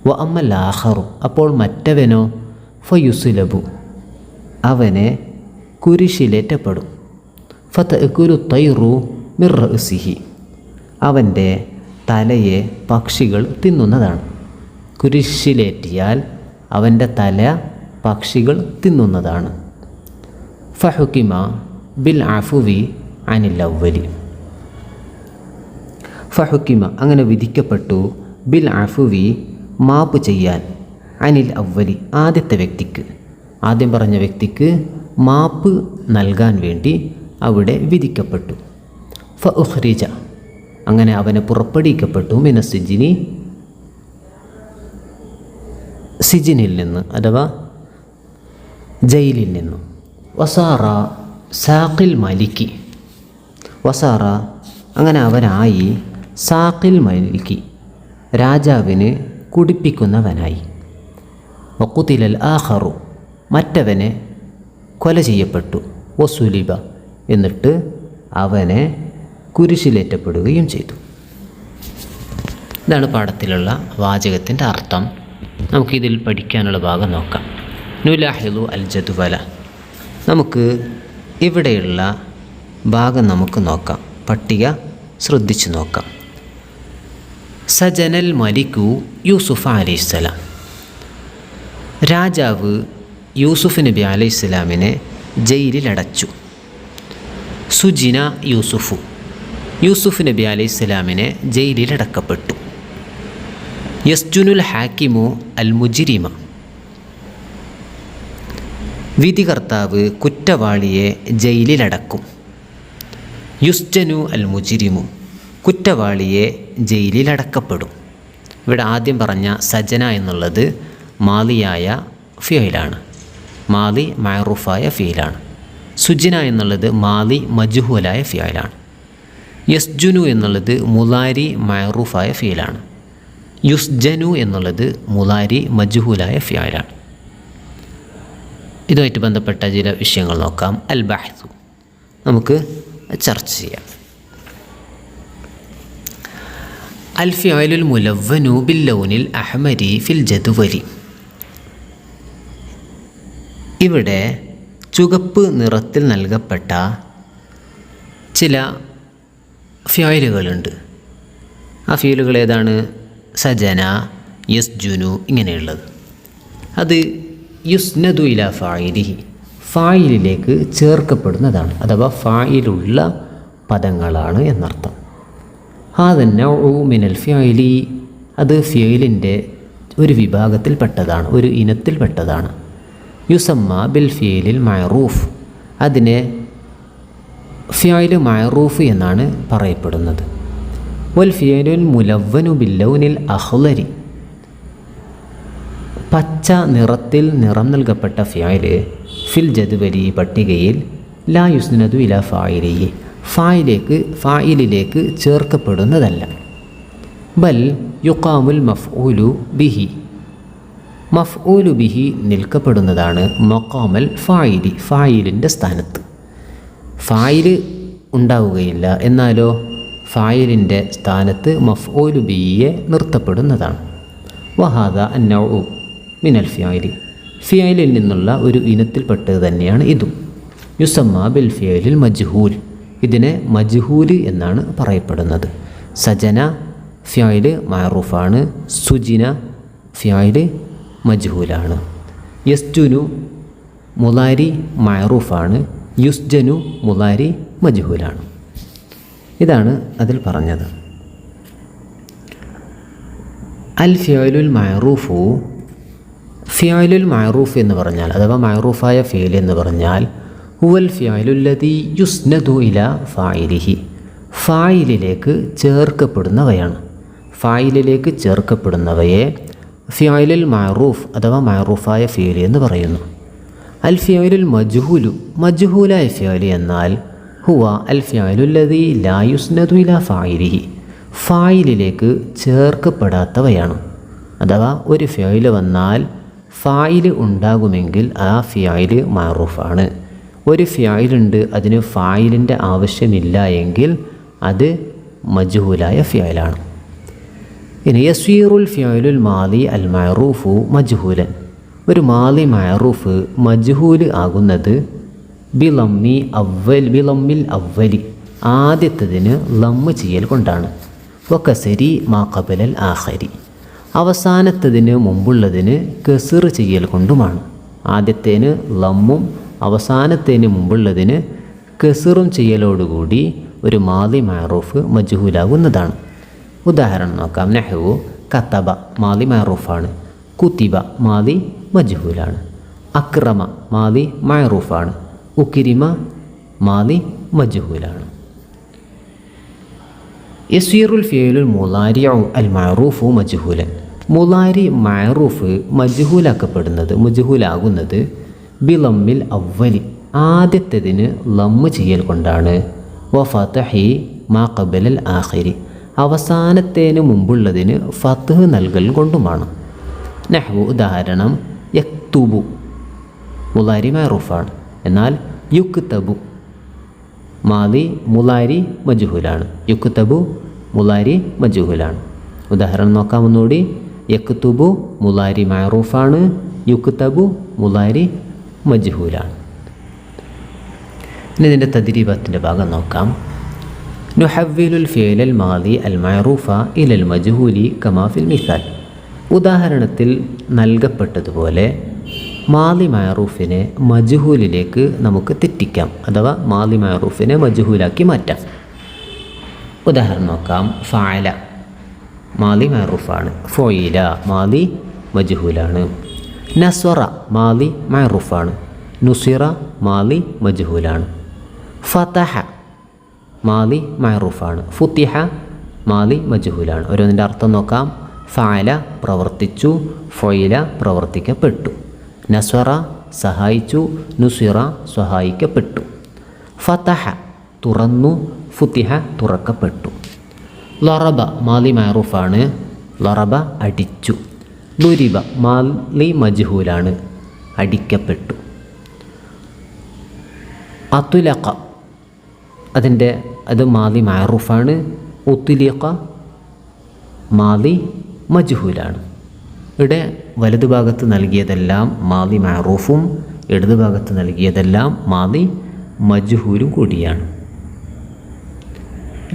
വ അമ്മൽ ആഖറു അപ്പോൾ മറ്റവനോ ഫയുസ്ലബു അവനെ കുരിശിലേറ്റപ്പെടും. ഫതഅ്കുലു തൈറു മിർ റഅസിഹി അവൻ്റെ തലയെ പക്ഷികൾ തിന്നുന്നതാണ്. കുരിശിലേറ്റിയാൽ അവൻ്റെ തല പക്ഷികൾ തിന്നുന്നതാണ്. ഫഹുക്കിമ ബിൽ അഫുവി അനിൽ അവ്വലി. ഫഹുക്കിമ അങ്ങനെ വിധിക്കപ്പെട്ടു, ബിൽ അഫുവി മാപ്പ് ചെയ്യാൻ, അനിൽ അവ്വലി ആദ്യത്തെ വ്യക്തിക്ക്, ആദ്യം പറഞ്ഞ വ്യക്തിക്ക് മാപ്പ് നൽകാൻ വേണ്ടി അവിടെ വിധിക്കപ്പെട്ടു. ഫഉഖ്രിജ അങ്ങനെ അവനെ പുറപ്പെടുവിക്കപ്പെട്ടു, മിനസ്സിജിനി സിജിനിൽ നിന്ന് അഥവാ ജയിലിൽ നിന്നും. വസാറ സാഖിൽ മലിക്കി, വസാറ അങ്ങനെ അവനായി, സാഖിൽ മലിക്കി രാജാവിന് കുടിപ്പിക്കുന്നവനായി. വഖുതിലൽ ആഖറു മറ്റവനെ കൊല ചെയ്യപ്പെട്ടു. വസുലിബ എന്നിട്ട് അവനെ കുരിശിലേറ്റപ്പെടുകയും ചെയ്തു. ഇതാണ് പാഠത്തിലുള്ള വാചകത്തിൻ്റെ അർത്ഥം. നമുക്കിതിൽ പഠിക്കാനുള്ള ഭാഗം നോക്കാം. നുലാഹിദു അൽ ജദ്വല, നമുക്ക് ഇവിടെയുള്ള ഭാഗം നമുക്ക് നോക്കാം, പട്ടിക ശ്രദ്ധിച്ചു നോക്കാം. സജനൽ മലിക്കു യൂസുഫ് അലൈഹിസ്സലാം, രാജാവ് യൂസുഫ് നബി അലൈഹിസ്സലാമിനെ ജയിലിലടച്ചു. സുജിന യൂസുഫു, യൂസുഫ് നബി അലൈഹിസ്സലാമിനെ ജയിലിലടക്കപ്പെട്ടു. യസ്ജുനുൽ ഹാക്കിമു അൽ മുജിരിമ, വിധികർത്താവ് കുറ്റവാളിയെ ജയിലിലടക്കും. യുസ്ജനു അൽ മുജിരിമു, കുറ്റവാളിയെ ജയിലിലടക്കപ്പെടും. ഇവിടെ ആദ്യം പറഞ്ഞ സജന എന്നുള്ളത് മാലിയായ ഫിയലാണ്, മാലി മഅറൂഫായ ഫിയലാണ്. സുജിന എന്നുള്ളത് മാലി മജ്ഹൂലായ ഫിയലാണ്. യസ്ജുനു എന്നുള്ളത് മുലാരി മഅറൂഫായ ഫിയലാണ്. യുസ്ജനു എന്നുള്ളത് മുലാരി മജ്ഹൂലായ ഫിയലാണ്. ഇതുമായിട്ട് ബന്ധപ്പെട്ട ചില വിഷയങ്ങൾ നോക്കാം. അൽ ബഹ്തു നമുക്ക് ചർച്ച ചെയ്യാം. അൽ ഫിഅലുൽ മുലവ്വനു ബിൽ ലൗനിൽ അഹ്മരി ഫിൽ ജദ്വലി, ഇവിടെ ചുവപ്പ് നിറത്തിൽ നൽകപ്പെട്ട ചില ഫിഅലുകളുണ്ട്. ആ ഫിഅലുകൾ ഏതാണ്? സജന, യസ്ജുനു ഇങ്ങനെയുള്ളത്. അത് യുസ്നദു ഇല ഫായിലിഹി, ഫായിലിലേക്ക് ചേർക്കപ്പെടുന്നതാണ്, അഥവാ ഫായിലുള്ള പദങ്ങളാണ് എന്നർത്ഥം. ഹാദൻ നൗഉ മിനൽ ഫിഅലി, അത് ഫിഅലിൻ്റെ ഒരു വിഭാഗത്തിൽപ്പെട്ടതാണ്, ഒരു ഇനത്തിൽപ്പെട്ടതാണ്. യുസമ്മ ബിൽ ഫിഅലിൽ മഅറൂഫ്, അതിനെ ഫിഅൽ മഅറൂഫ് എന്നാണ് പറയപ്പെടുന്നത്. വൽ ഫിഅലുൽ മുലവ്വനു ബിൽ ലൗനിൽ അഖ്ളരി, പച്ച നിറത്തിൽ നിറം നൽകപ്പെട്ട ഫിഅൽ ഫിൽ ജദ്വലി പട്ടികയിൽ ലാ യുസ്നദു ഇല ഫായിലിഹി, ഫായിലിലേക്ക് ചേർക്കപ്പെടുന്നതല്ല. ബൽ യുഖാമുൽ മഫ്ഊലു ബിഹി, മഫ്ഊലു ബിഹി നിൽക്കപ്പെടുന്നതാണ് മഖാമൽ ഫായിലി, ഫായിലിൻ്റെ സ്ഥാനത്ത്. ഫായില് ഉണ്ടാവുകയില്ല, എന്നാലോ ഫായിലിൻ്റെ സ്ഥാനത്ത് മഫ്ഊലു ബിഹിയെ നിർത്തപ്പെടുന്നതാണ്. വഹാദ അന്നൗഉ മിനൽ ഫിഅലി, ഫിഅലിൽ നിന്നുള്ള ഒരു ഇനത്തിൽപ്പെട്ടത് തന്നെയാണ് ഇതും. യുസമ്മ ബിൽ ഫിഅലിൽ മജ്ഹൂൽ, ഇതിനെ മജ്ഹൂൽ എന്നാണ് പറയപ്പെടുന്നത്. സജന ഫിഅൽ മഅറൂഫാണ്, സുജിന ഫിഅൽ മജ്ഹൂലാണ്. യസ്ജുനു മുലാരി മഅറൂഫാണ്, യുസ്ജനു മുലാരി മജ്ഹൂലാണ്. ഇതാണ് അതിൽ പറഞ്ഞത്. അൽ ഫിഅലുൽ മഅറൂഫു, ഫിഅലുൽ മഅറൂഫ് എന്ന് പറഞ്ഞാൽ അഥവാ മഅറൂഫായ ഫിഅൽ എന്ന് പറഞ്ഞാൽ ഹുവൽ ഫിഅലുല്ലദീ യുസ്നദു ഇല ഫായിലിഹി, ഫായിലിലേക്ക് ചേർക്കപ്പെടുന്നവയാണ്. ഫായിലിലേക്ക് ചേർക്കപ്പെടുന്നവയെ ഫിഅലുൽ മഅറൂഫ് അഥവാ മഅറൂഫായ ഫിഅൽ എന്ന് പറയുന്നു. അൽ ഫിഅലുൽ മജ്ഹൂലു, മജ്ഹൂലായ ഫിഅൽ എന്നാൽ ഹുവ അൽ ഫിഅലുല്ലദീ ലാ യുസ്നദു ഇല ഫായിലിഹി, ഫായിലിലേക്ക് ചേർക്കപ്പെടാത്തവയാണ്. അഥവാ ഒരു ഫിഅൽ വന്നാൽ ഫായിൽ ഉണ്ടാകുമെങ്കിൽ ആ ഫിഅൽ മഅറൂഫാണ്. ഒരു ഫിഅലുണ്ട്, അതിന് ഫായിലിൻ്റെ ആവശ്യമില്ല എങ്കിൽ അത് മജ്ഹൂലായ ഫിഅലാണ്. ഇനി യസ്വീറുൽ ഫിഅലുൽ മാലി അൽ മഅറൂഫു മജ്ഹൂലൻ, ഒരു മാലി മഅറൂഫ് മജ്ഹൂൽ ആകുന്നത് ബിലമ്മിൽ അവ്വലി, ആദ്യത്തതിന് ലമ്മ് ചെയ്യൽ കൊണ്ടാണ്. വകസരി മാ ഖബലൽ ആഖരി, അവസാനത്തതിന് മുമ്പുള്ളതിന് കസർ ചെയ്യൽ കൊണ്ടുമാണ്. ആദ്യത്തേന് ലമ്മും അവസാനത്തിന് മുമ്പുള്ളതിന് കസറും ചെയ്യലോടുകൂടി ഒരു മാദി മഅറൂഫ് മജ്ഹൂലാകുന്നതാണ്. ഉദാഹരണം നോക്കാം. നഹ്വു കതബ മാദി മഅറൂഫാണ്, കുതിബ മാദി മജ്ഹൂലാണ്, അക്രമ മാദി മഅറൂഫാണ്, ഉക്രിമ മാദി മജ്ഹൂലാണ്. യസ്വീറുൽ ഫിഅലുൽ മുളാരിഉ അൽ മഅറൂഫു മജ്ഹൂലൻ. മുളാരി മഅറൂഫ് മജ്ഹൂലാകുന്നത് ബിളമ്മിൽ അവ്വലി ആദ്യത്തേതിന് ലമ്മ് ചെയ്യൽ കൊണ്ടാണ്. വ ഫതഹി മാ ഖബലൽ ആഖിരി അവസാനത്തേന് മുമ്പുള്ളതിന് ഫത്ഹ് നൽകൽ കൊണ്ടുമാണ്. നഹ്വു ഉദാഹരണം യക്തുബു മുളാരി മഅറൂഫാണ്, എന്നാൽ യുക്തബു മാദി മുളാരി മജ്ഹൂലാണ്. യുക്തബു മുളാരി മജ്ഹൂലാണ്. ഉദാഹരണം നോക്കാം ഒന്നുകൂടി. യക്തുബു മുളാരി മഅറൂഫാണ്, യുക്തബു മുളാരി മജ്ഹൂലാണ്. ഇനി ഇതിൻ്റെ തദ്രീബത്തിൻ്റെ ഭാഗം നോക്കാം. നുഹവ്വിലുൽ ഫിഅലൽ മാദി അൽ മഅറൂഫ ഇലൽ മജ്ഹൂലി കമാ ഫിൽ മിസാൽ. ഉദാഹരണത്തിൽ നൽകപ്പെട്ടതുപോലെ മാദി മഅറൂഫിനെ മജ്ഹൂലിലേക്ക് നമുക്ക് തെറ്റിക്കാം, അഥവാ മാദി മഅറൂഫിനെ മജ്ഹൂലാക്കി മാറ്റാം. ഉദാഹരണം നോക്കാം. ഫഅല മാദി മഅറൂഫാണ്, ഫുഇല മാദി മജ്ഹൂലാണ്. നസ്വറ മാദി മഅറൂഫാണ്, നുസിറ മാദി മജ്ഹൂലാണ്. ഫതഹ മാദി മഅറൂഫാണ്, ഫുതിഹ മാദി മജ്ഹൂലാണ്. ഓരോന്നിൻ്റെ അർത്ഥം നോക്കാം. ഫഅല പ്രവർത്തിച്ചു, ഫുഇല പ്രവർത്തിക്കപ്പെട്ടു, നസ്വറ സഹായിച്ചു, നുസിറ സഹായിക്കപ്പെട്ടു. ഫതഹ തുറന്നു, ഫുതിഹ തുറക്കപ്പെട്ടു. ലറബ മാദി മഅറൂഫാണ്, ലറബ അടിച്ചു. ദുരിബ മാദി മജ്ഹൂലാണ്, അടിക്കപ്പെട്ടു. അതുലഖ അത് മാദി മഅറൂഫാണ്, ഉത്ലിഖ മാദി മജ്ഹൂലാണ്. ഇവിടെ വലതുഭാഗത്ത് നൽകിയതെല്ലാം മാദി മഅറൂഫും ഇടതുഭാഗത്ത് നൽകിയതെല്ലാം മാദി മജ്ഹൂലും കൂടിയാണ്.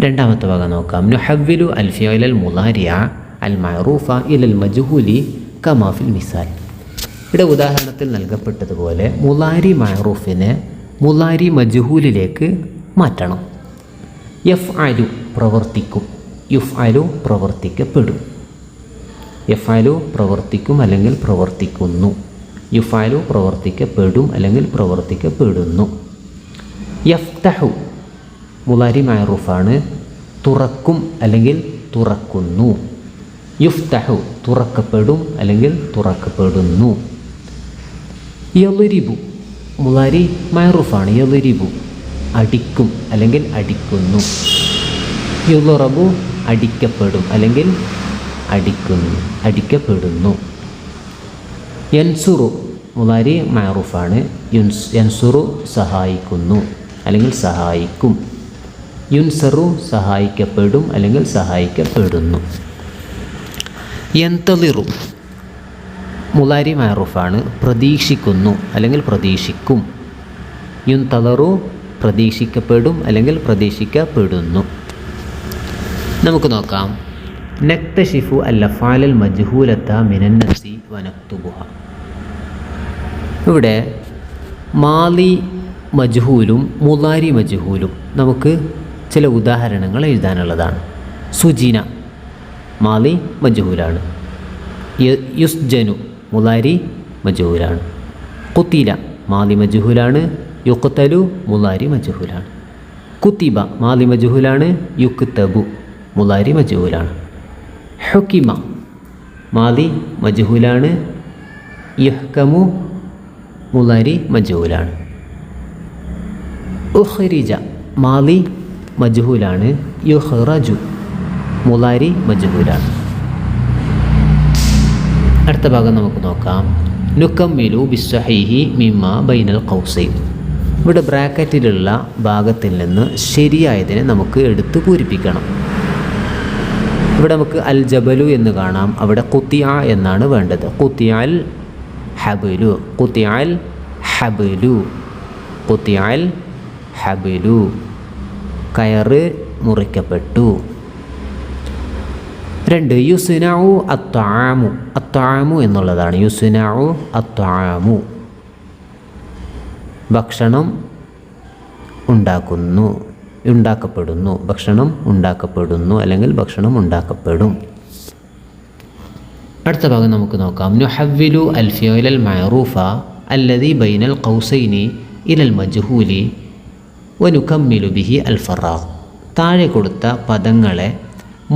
രണ്ടാമത്തെ ഭാഗം നോക്കാം. നുഹവ്വിലു അൽ ഫിഅലൽ മുളാരിഅ അൽ മഅറൂഫ ഇലൽ മജ്ഹൂലി കമാ ഫിൽ മിസാൽ. ഇവിടെ ഉദാഹരണത്തിൽ നൽകപ്പെട്ടതുപോലെ മുളാരി മഅറൂഫിനെ മുളാരി മജ്ഹൂലിലേക്ക് മാറ്റണം. യഫ്അലു പ്രവർത്തിക്കും, യുഫ്അലു പ്രവർത്തിക്കപ്പെടും. യഫ്അലു പ്രവർത്തിക്കും അല്ലെങ്കിൽ പ്രവർത്തിക്കുന്നു, യുഫ്അലു പ്രവർത്തിക്കപ്പെടും അല്ലെങ്കിൽ പ്രവർത്തിക്കപ്പെടുന്നു. യഫ്തഹു മുളാരി മഅറൂഫാണ്, തുറക്കും അല്ലെങ്കിൽ തുറക്കുന്നു. യുഫ്തഹു തുറക്കപ്പെടും അല്ലെങ്കിൽ തുറക്കപ്പെടുന്നു. യദ്രിബു മുളാരി മഅറൂഫാണ്, യദ്രിബു അടിക്കും അല്ലെങ്കിൽ അടിക്കുന്നു. യുദ്റബു അടിക്കപ്പെടും അല്ലെങ്കിൽ അടിക്കപ്പെടുന്നു. യൻസുറു മുളാരി മഅറൂഫാണ്, യൻസുറു സഹായിക്കുന്നു അല്ലെങ്കിൽ സഹായിക്കും. യുൻസറു സഹായിക്കപ്പെടും അല്ലെങ്കിൽ സഹായിക്കപ്പെടുന്നു. യന്തളിറു മുളാരി മഅറൂഫാണ്, പ്രതീക്ഷിക്കുന്നു അല്ലെങ്കിൽ പ്രതീക്ഷിക്കും. യുൻതളറു പ്രതീക്ഷിക്കപ്പെടും അല്ലെങ്കിൽ പ്രതീക്ഷിക്കപ്പെടുന്നു. നമുക്ക് നോക്കാം. നക്തശിഫു അൽ അഫ്ആലൽ മജ്ഹൂലത മിനൻ നഫ്സി വനക്തുബുഹ. ഇവിടെ മാദി മജ്ഹൂലും മുളാരി മജ്ഹൂലും നമുക്ക് ചില ഉദാഹരണങ്ങൾ എഴുതാനുള്ളതാണ്. സുജിന മാദി മജ്ഹൂലാണ്, യുസ്ജനു മുളാരി മജ്ഹൂലാണ്. ഖുതില മാദി മജ്ഹൂലാണ്, യുഖ്തലു മുളാരി മജ്ഹൂലാണ്. കുതിബ മാദി മജ്ഹൂലാണ്, യുക്തബു മുളാരി മജ്ഹൂലാണ്. ഹുകിമ മാദി മജ്ഹൂലാണ്, യുഹ്കമു മുളാരി മജ്ഹൂലാണ്. ഉഖ്രിജ മാദി മജ്ഹൂലാണ്, യുഖ്റജു മുളാരി മജ്ഹൂലാണ്. അടുത്ത ഭാഗം നമുക്ക് നോക്കാം. നുകമ്മിലു ബിസ്സഹീഹി മിമ്മ ബൈനൽ ഖൗസൈൻ. ഇവിടെ ബ്രാക്കറ്റിലുള്ള ഭാഗത്തിൽ നിന്ന് ശരിയായതിനെ നമുക്ക് എടുത്ത് പൂരിപ്പിക്കണം. ഇവിടെ നമുക്ക് അൽ ജബലു എന്ന് കാണാം, അവിടെ ഖുതിഅ എന്നാണ് വേണ്ടത്. ഖുതിഅൽ ഹബ്ലു, ഖുതിഅൽ ഹബ്ലു, ഖുതിഅൽ ഹബ്ലു കയറ് മുറിക്കപ്പെട്ടു. 2 യുസ്നഉ അത്ത്വാമു, അത്ത്വാമു എന്നുള്ളതാണ്. യുസ്നഉ അത്ത്വാമു ഭക്ഷണം ഉണ്ടാക്കപ്പെടുന്നു, ഭക്ഷണം ഉണ്ടാക്കപ്പെടുന്നു അല്ലെങ്കിൽ ഭക്ഷണം ഉണ്ടാക്കപ്പെടും. അടുത്ത ഭാഗം നമുക്ക് നോക്കാം. നുഹവ്വിലു അൽ ഫിഅലൽ മഅറൂഫ അല്ലദി ബൈനൽ ഖൗസൈനി ഇലൽ മജ്ഹൂലി വനുകമ്മിലു ബിഹി അൽ ഫറാഗ്. താഴെ കൊടുത്ത പദങ്ങളെ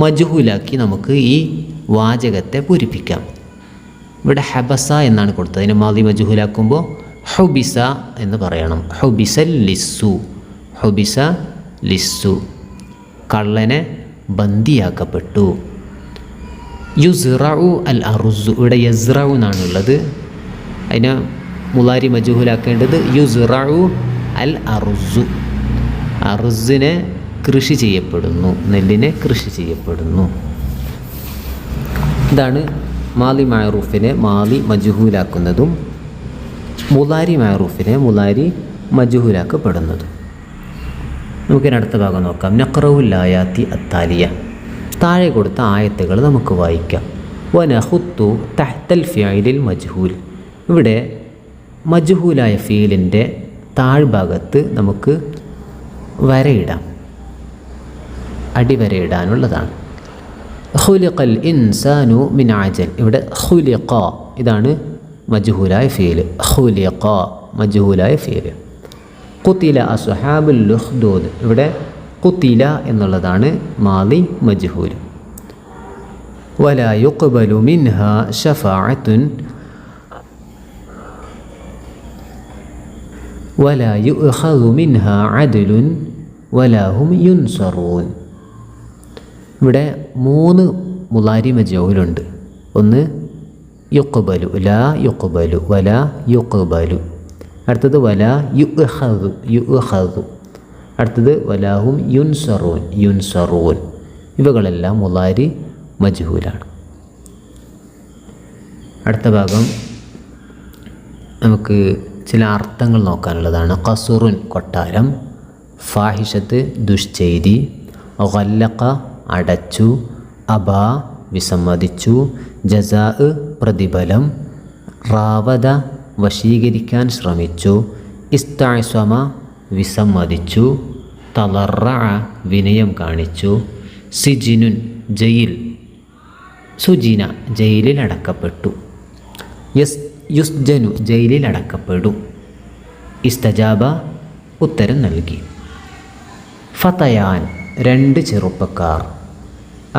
മജ്ഹൂലാക്കി നമുക്ക് ഈ വാചകത്തെ പൂരിപ്പിക്കാം. ഇവിടെ ഹബസ എന്നാണ് കൊടുത്തത്. അതിന് മാദി മജ്ഹൂലാക്കുമ്പോൾ ഹുബിസ എന്ന് പറയണം. ഹുബിസൽ ലിസ്സു, കള്ളനെ ബന്ദിയാക്കപ്പെട്ടു. യുസ്റഉ അൽ അറുസു, ഇവിടെ യസ്റഉ എന്നാണുള്ളത്. അതിന് മുലാരി മജ്ഹൂലാക്കേണ്ടത് യുസ്റഉ അൽ അറുസു. അറുസിനെ കൃഷി ചെയ്യപ്പെടുന്നു, നെല്ലിനെ കൃഷി ചെയ്യപ്പെടുന്നു. ഇതാണ് മാലി മഅറൂഫിനെ മാലി മജ്ഹൂലാക്കുന്നതും മുലാരി മഅറൂഫിനെ മുലാരി മജ്ഹൂലാക്കപ്പെടുന്നതും. നമുക്കിനി അടുത്ത ഭാഗം നോക്കാം. നഖ്റഉൽ ആയാത്തി അത്താലിയ, താഴെ കൊടുത്ത ആയത്തുകൾ നമുക്ക് വായിക്കാം. വനഖുത്തു തഹ്തൽ ഫിഅലിൽ മജ്ഹൂൽ, ഇവിടെ മജ്ഹൂലായ ഫീലിൻ്റെ താഴ്ഭാഗത്ത് നമുക്ക് വരയിടാം, അടിവരയിടാനുള്ളതാണ്. ഖുലിഖൽ ഇൻസാനു മിൻ അജൽ, ഇവിടെ ഖുലിഖ ഇതാണ് മജ്ഹൂലായ ഫീൽ, ഖുലിഖ മജ്ഹൂലായ ഫീൽ. ഖുതില അസ്ഹാബുൽ ഉഖ്ദൂദ്, ഇവിടെ ഖുതില എന്നുള്ളതാണ് മാദി മജ്ഹൂൽ. വലാ യുഖ്ബലു മിൻഹാ ശഫാഅത്തുൻ വലാ യുഖദു മിൻഹാ അദ്ലുൻ വലാ ഹും യുൻസറൂൻ. ഇവിടെ 3 മുലാരി മജ്ഹൂലുണ്ട്. ഒന്ന് യുഖ്ബലു, ലാ യുഖ്ബലു, വലാ യുഖ്ബലു. അടുത്തത് വലാ യുഖദു. അടുത്തത് വലാഹും യുൻസറൂൻ. ഇവകളെല്ലാം മുലാരി മജ്ഹൂലാണ്. അടുത്ത ഭാഗം നമുക്ക് ചില അർത്ഥങ്ങൾ നോക്കാനുള്ളതാണ്. ഖസുറുൻ കൊട്ടാരം, ഫാഹിഷത്ത് ദുഷ്ചെയ്തി, ഗല്ലഖ അടച്ചു, അബാ വിസമ്മതിച്ചു, ജസാ പ്രതിഫലം, റാവദ വശീകരിക്കാൻ ശ്രമിച്ചു, ഇസ്തഅ്സമ വിസമ്മതിച്ചു, തളറഅ വിനയം കാണിച്ചു, സിജിനുൻ ജയിൽ, സുജിന ജയിലിൽ അടക്കപ്പെട്ടു, യുസ്ജനു ജയിലിൽ അടക്കപ്പെടും, ഇസ്തജാബ ഉത്തരം നൽകി, ഫതയാൻ 2 ചെറുപ്പക്കാർ,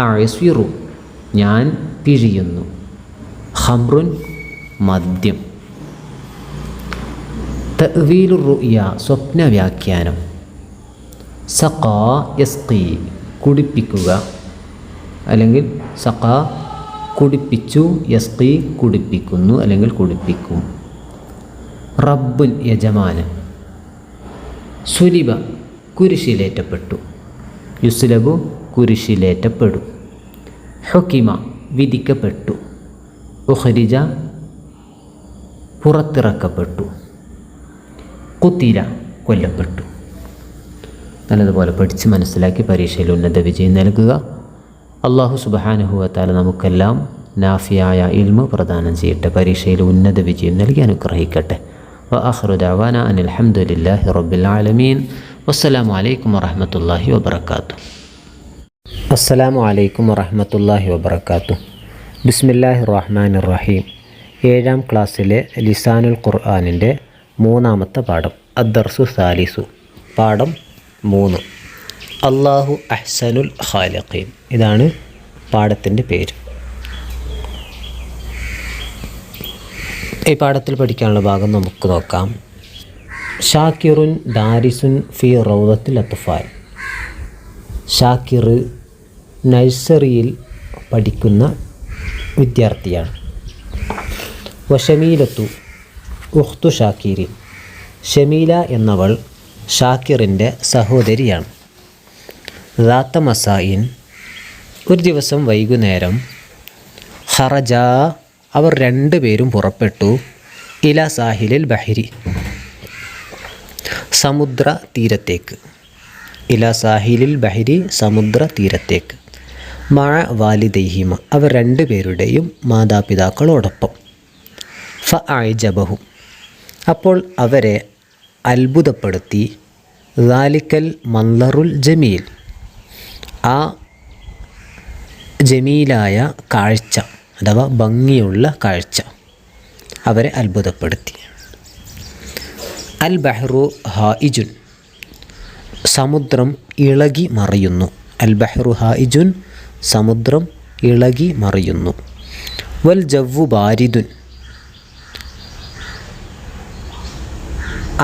അസ്വിറു ഞാൻ പിഴിയുന്നു, ഖംറുൻ മദ്യം, തഅ്വീലുർ റുഅ്യ സ്വപ്ന വ്യാഖ്യാനം, സഖാ യസ്ഖി കുടിപ്പിക്കുക അല്ലെങ്കിൽ സഖാ കുടിപ്പിച്ചു, യസ്ഖി കുടിപ്പിക്കുന്നു അല്ലെങ്കിൽ കുടിപ്പിക്കും, റബ്ബുൻ യജമാനൻ, സുലിബ കുരിശിലേറ്റപ്പെട്ടു, യുസ്ലബു കുരിശിലേറ്റപ്പെടും, ഹുക്കിമ വിധിക്കപ്പെട്ടു, ഉഖ്രിജ പുറത്തിറക്കപ്പെട്ടു, ഖുതില കൊല്ലപ്പെട്ടു. നല്ലതുപോലെ പഠിച്ച് മനസ്സിലാക്കി പരീക്ഷയിൽ ഉന്നത വിജയം നൽകുക. അല്ലാഹു സുബ്ഹാനഹു വ തആല നമുക്കെല്ലാം നാഫിയായ ഇൽമ് പ്രദാനം ചെയ്യട്ടെ, പരീക്ഷയിൽ ഉന്നത വിജയം നൽകി അനുഗ്രഹിക്കട്ടെ. വആഖിറു ദഅവാന അനിൽ ഹംദുലില്ലാഹി റബ്ബിൽ ആലമീൻ. വസ്സലാമു അലൈക്കും വറഹ്മത്തുള്ളാഹി വബറകാതുഹു. അസ്സലാമു അലൈക്കും വറഹ്മത്തുള്ളാഹി വബറകാതുഹു. ബിസ്മില്ലാഹിർ റഹ്മാനിർ റഹീം. 7ാം ക്ലാസ്സിലെ ലിസാനുൽ ഖുർആനിൻ്റെ 3ാമത്തെ പാഠം അദ്ദർസു സാലിസു, പാഠം 3, അല്ലാഹു അഹ്സനുൽ ഖാലിഖീൻ. ഇതാണ് പാഠത്തിൻ്റെ പേര്. ഈ പാഠത്തിൽ പഠിക്കാനുള്ള ഭാഗം നമുക്ക് നോക്കാം. ഷാക്കിറുൻ ദാരിസുൻ ഫി റൗദത്തിൽ അത്ഫാൽ. ഷാക്കിർ നഴ്സറിയിൽ പഠിക്കുന്ന വിദ്യാർത്ഥിയാണ്. വഷമീലത്തു ഉഖ്തു ഷാക്കിരിൻ. ഷമീല എന്നവൾ ഷാക്കിറിൻ്റെ സഹോദരിയാണ്. ദാത്ത മസായിൻ ഒരു ദിവസം വൈകുന്നേരം, ഖറജ അവർ 2 പേരും പുറപ്പെട്ടു, ഇല സാഹിലിൽ ബഹരി സമുദ്ര തീരത്തേക്ക്, ഇല സാഹിലിൽ ബഹരി സമുദ്ര തീരത്തേക്ക്, മഅ വാലിദൈഹിമ അവർ 2 പേരുടെയും മാതാപിതാക്കളോടൊപ്പം. ഫഅജബഹു അപ്പോൾ അവരെ അത്ഭുതപ്പെടുത്തി ദാലിക്കൽ മന്ദറുൽ ജമീൽ, ആ ജമീലായ കാഴ്ച അഥവാ ഭംഗിയുള്ള കാഴ്ച അവരെ അത്ഭുതപ്പെടുത്തി. അൽ ബഹ്റു ഹായിജുൻ, സമുദ്രം ഇളകി മറിയുന്നു. അൽ ബഹ്റു ഹായിജുൻ, സമുദ്രം ഇളകി മറിയുന്നു. വൽ ജവ്വു ബാരിദുൻ,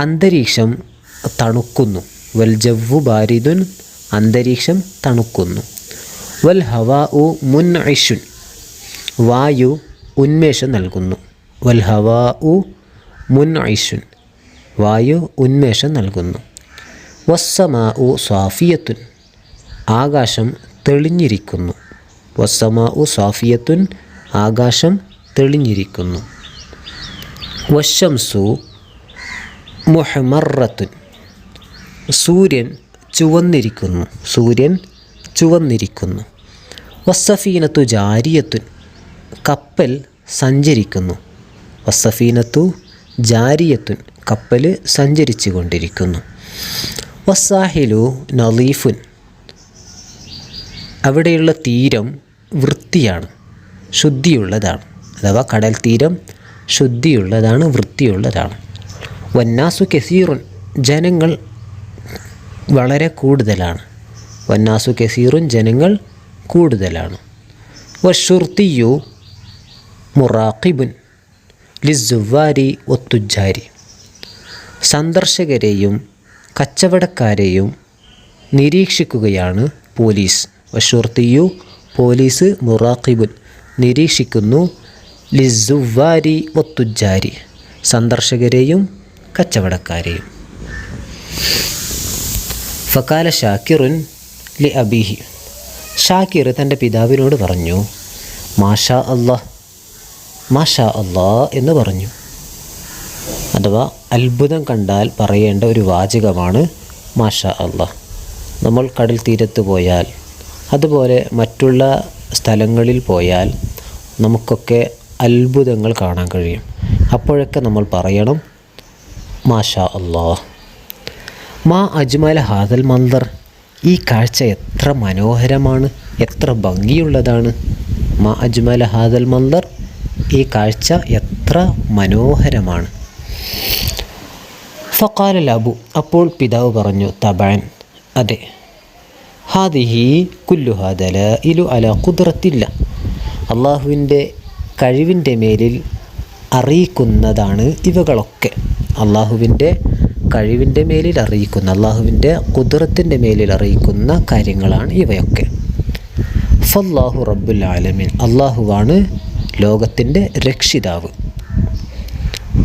അന്തരീക്ഷം തണുക്കുന്നു. വൽ ജവ്വു ബാരിദുൻ, അന്തരീക്ഷം തണുക്കുന്നു. വൽ ഹവാഉ മുൻഇഷുൻ, വായു ഉന്മേഷം നൽകുന്നു. വൽ ഹവാഉ മുൻഇഷുൻ, വായു ഉന്മേഷം നൽകുന്നു. വസ്സമാഉ സ്വാഫിയത്തുൻ, ആകാശം തെളിഞ്ഞിരിക്കുന്നു. വസ്സമാഉ സ്വാഫിയത്തുൻ, ആകാശം തെളിഞ്ഞിരിക്കുന്നു. വശംസു മുഹ്മറത്തുൻ, സൂര്യൻ ചുവന്നിരിക്കുന്നു. സൂര്യൻ ചുവന്നിരിക്കുന്നു. വസ്സഫീനത്തു ജാരിയത്തുൻ, കപ്പൽ സഞ്ചരിക്കുന്നു. വസ്സഫീനത്തു ജാരിയത്തുൻ, കപ്പൽ സഞ്ചരിച്ചു കൊണ്ടിരിക്കുന്നു. വസ്സാഹിലു നളീഫുൻ, അവിടെയുള്ള തീരം വൃത്തിയാണ്, ശുദ്ധിയുള്ളതാണ്. അഥവാ കടൽ തീരം ശുദ്ധിയുള്ളതാണ്, വൃത്തിയുള്ളതാണ്. വന്നാസു കസീറുൻ, ജനങ്ങൾ വളരെ കൂടുതലാണ്. വന്നാസു കസീറുൻ, ജനങ്ങൾ കൂടുതലാണ്. വശുർത്തിയു മുറാഖിബുൻ ലിസ്സുവാരി ഒത്തുജാരി, സന്ദർശകരെയും കച്ചവടക്കാരെയും നിരീക്ഷിക്കുകയാണ് പോലീസ്. വശുർത്തിയു, പോലീസ്, മുറാഖിബുൻ, നിരീക്ഷിക്കുന്നു. ലിസ്സുവാരി ഒത്തുജാരി, സന്ദർശകരെയും കച്ചവടക്കാരെയും. ഫക്കാല ഷാക്കിറുൻ ലി അബീഹി, ഷാക്കിർ തൻ്റെ പിതാവിനോട് പറഞ്ഞു, മാഷാ അല്ലാഹ്, മാഷാ അല്ലാ എന്ന് പറഞ്ഞു. അഥവാ അത്ഭുതം കണ്ടാൽ പറയേണ്ട ഒരു വാചകമാണ് മാഷാ അല്ലാഹ്. നമ്മൾ കടൽ തീരത്ത് പോയാൽ, അതുപോലെ മറ്റുള്ള സ്ഥലങ്ങളിൽ പോയാൽ നമുക്കൊക്കെ അത്ഭുതങ്ങൾ കാണാൻ കഴിയും. അപ്പോഴൊക്കെ നമ്മൾ പറയണം മാഷാ അല്ലാഹ്. മാ അജ്മല ഹാദൽ മന്ദർ, ഈ കാഴ്ച എത്ര മനോഹരമാണ്, എത്ര ഭംഗിയുള്ളതാണ്. മാ അജ്മല ഹാദൽ മന്ദർ, ഈ കാഴ്ച എത്ര മനോഹരമാണ്. ഫഖാല ലബു, അപ്പോൾ പിതാവ് പറഞ്ഞു, തബഅൻ, അതെ. ഹാദിഹി കുല്ലുഹാ ദലായിലു അലാ ഖുദ്റത്തില്ല, അള്ളാഹുവിൻ്റെ കഴിവിൻ്റെ മേലിൽ അറിയിക്കുന്നതാണ് ഇവകളൊക്കെ. അള്ളാഹുവിൻ്റെ കഴിവിൻ്റെ മേലിൽ അറിയിക്കുന്ന, അള്ളാഹുവിൻ്റെ ഖുദ്റത്തിൻ്റെ മേലിൽ അറിയിക്കുന്ന കാര്യങ്ങളാണ് ഇവയൊക്കെ. ഫല്ലാഹു റബ്ബുൽ ആലമീൻ, അള്ളാഹുവാണ് ലോകത്തിൻ്റെ രക്ഷിതാവ്.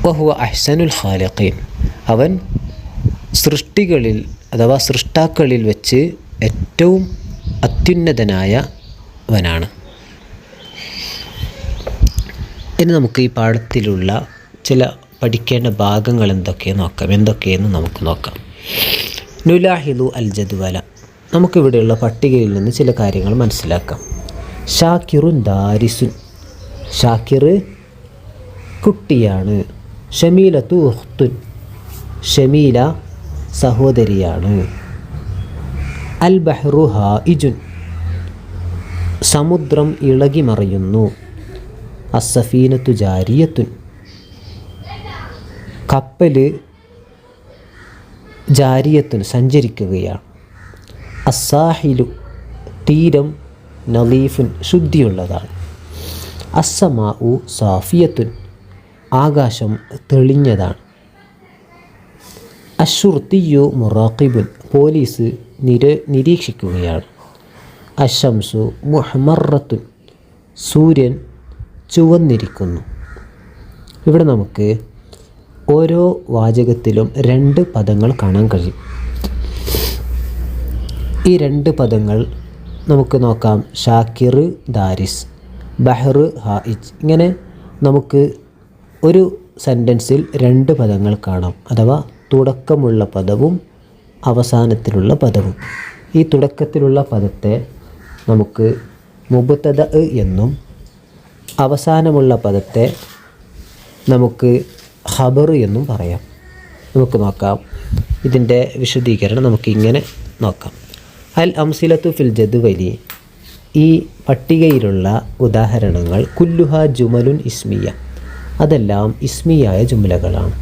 വഹുവ അഹ്സനുൽ ഖാലിഖീൻ, അവൻ സൃഷ്ടികളിൽ അഥവാ സൃഷ്ടാക്കളിൽ വെച്ച് ഏറ്റവും അത്യുന്നതനായവനാണ്. ഇനി നമുക്ക് ഈ പാഠത്തിലുള്ള ചില പഠിക്കേണ്ട ഭാഗങ്ങൾ എന്തൊക്കെയെന്ന് നമുക്ക് നോക്കാം. നുലാഹിദു അൽ ജദ്വല, നമുക്കിവിടെയുള്ള പട്ടികയിൽ നിന്ന് ചില കാര്യങ്ങൾ മനസ്സിലാക്കാം. ഷാക്കിറുൻ ദാരിസുൻ, ഷാക്കിർ കുട്ടിയാണ്. ഷമീലത്തു ഉഖ്തുൻ, ഷമീല സഹോദരിയാണ്. അൽ ബഹ്റു ഹായിജുൻ, സമുദ്രം ഇളകി മറിയുന്നു. അസ്സഫീനത്തു ജാരിയത്തുൻ, കപ്പൽ ജാരിയത്തുൻ, സഞ്ചരിക്കുകയാണ്. അസ്സാഹിലു, തീരം നളീഫുൻ, ശുദ്ധിയുള്ളതാണ്. അസ്സമാഉ സാഫിയത്തുൻ, ആകാശം തെളിഞ്ഞതാണ്. അശുർത്തിയു മുറാഖിബുൻ, പോലീസ് നിരീക്ഷിക്കുകയാണ്. അശംസു മുഹ്മറത്തുൻ, സൂര്യൻ ചുവന്നിരിക്കുന്നു. ഇവിടെ നമുക്ക് ഓരോ വാചകത്തിലും 2 പദങ്ങൾ കാണാൻ കഴിയും. ഈ 2 പദങ്ങൾ നമുക്ക് നോക്കാം. ഷാക്കിർ ദാരിസ്, ബഹ്ർ ഹായിജ്. ഇങ്ങനെ നമുക്ക് ഒരു സെൻറ്റൻസിൽ 2 പദങ്ങൾ കാണാം, അഥവാ തുടക്കമുള്ള പദവും അവസാനത്തിലുള്ള പദവും. ഈ തുടക്കത്തിലുള്ള പദത്തെ നമുക്ക് മുബ്തദ എന്നും അവസാനമുള്ള പദത്തെ നമുക്ക് ഖബർ എന്നും പറയാം. നമുക്ക് നോക്കാം. ഇതിൻ്റെ വിശദീകരണം നമുക്കിങ്ങനെ നോക്കാം. അൽ അംസിലത്തു ഫിൽ ജദ്വലി, ഈ പട്ടികയിലുള്ള ഉദാഹരണങ്ങൾ കുല്ലുഹ ജുമലുൻ ഇസ്മിയ, അതെല്ലാം ഇസ്മിയായ ജുംലകളാണ്.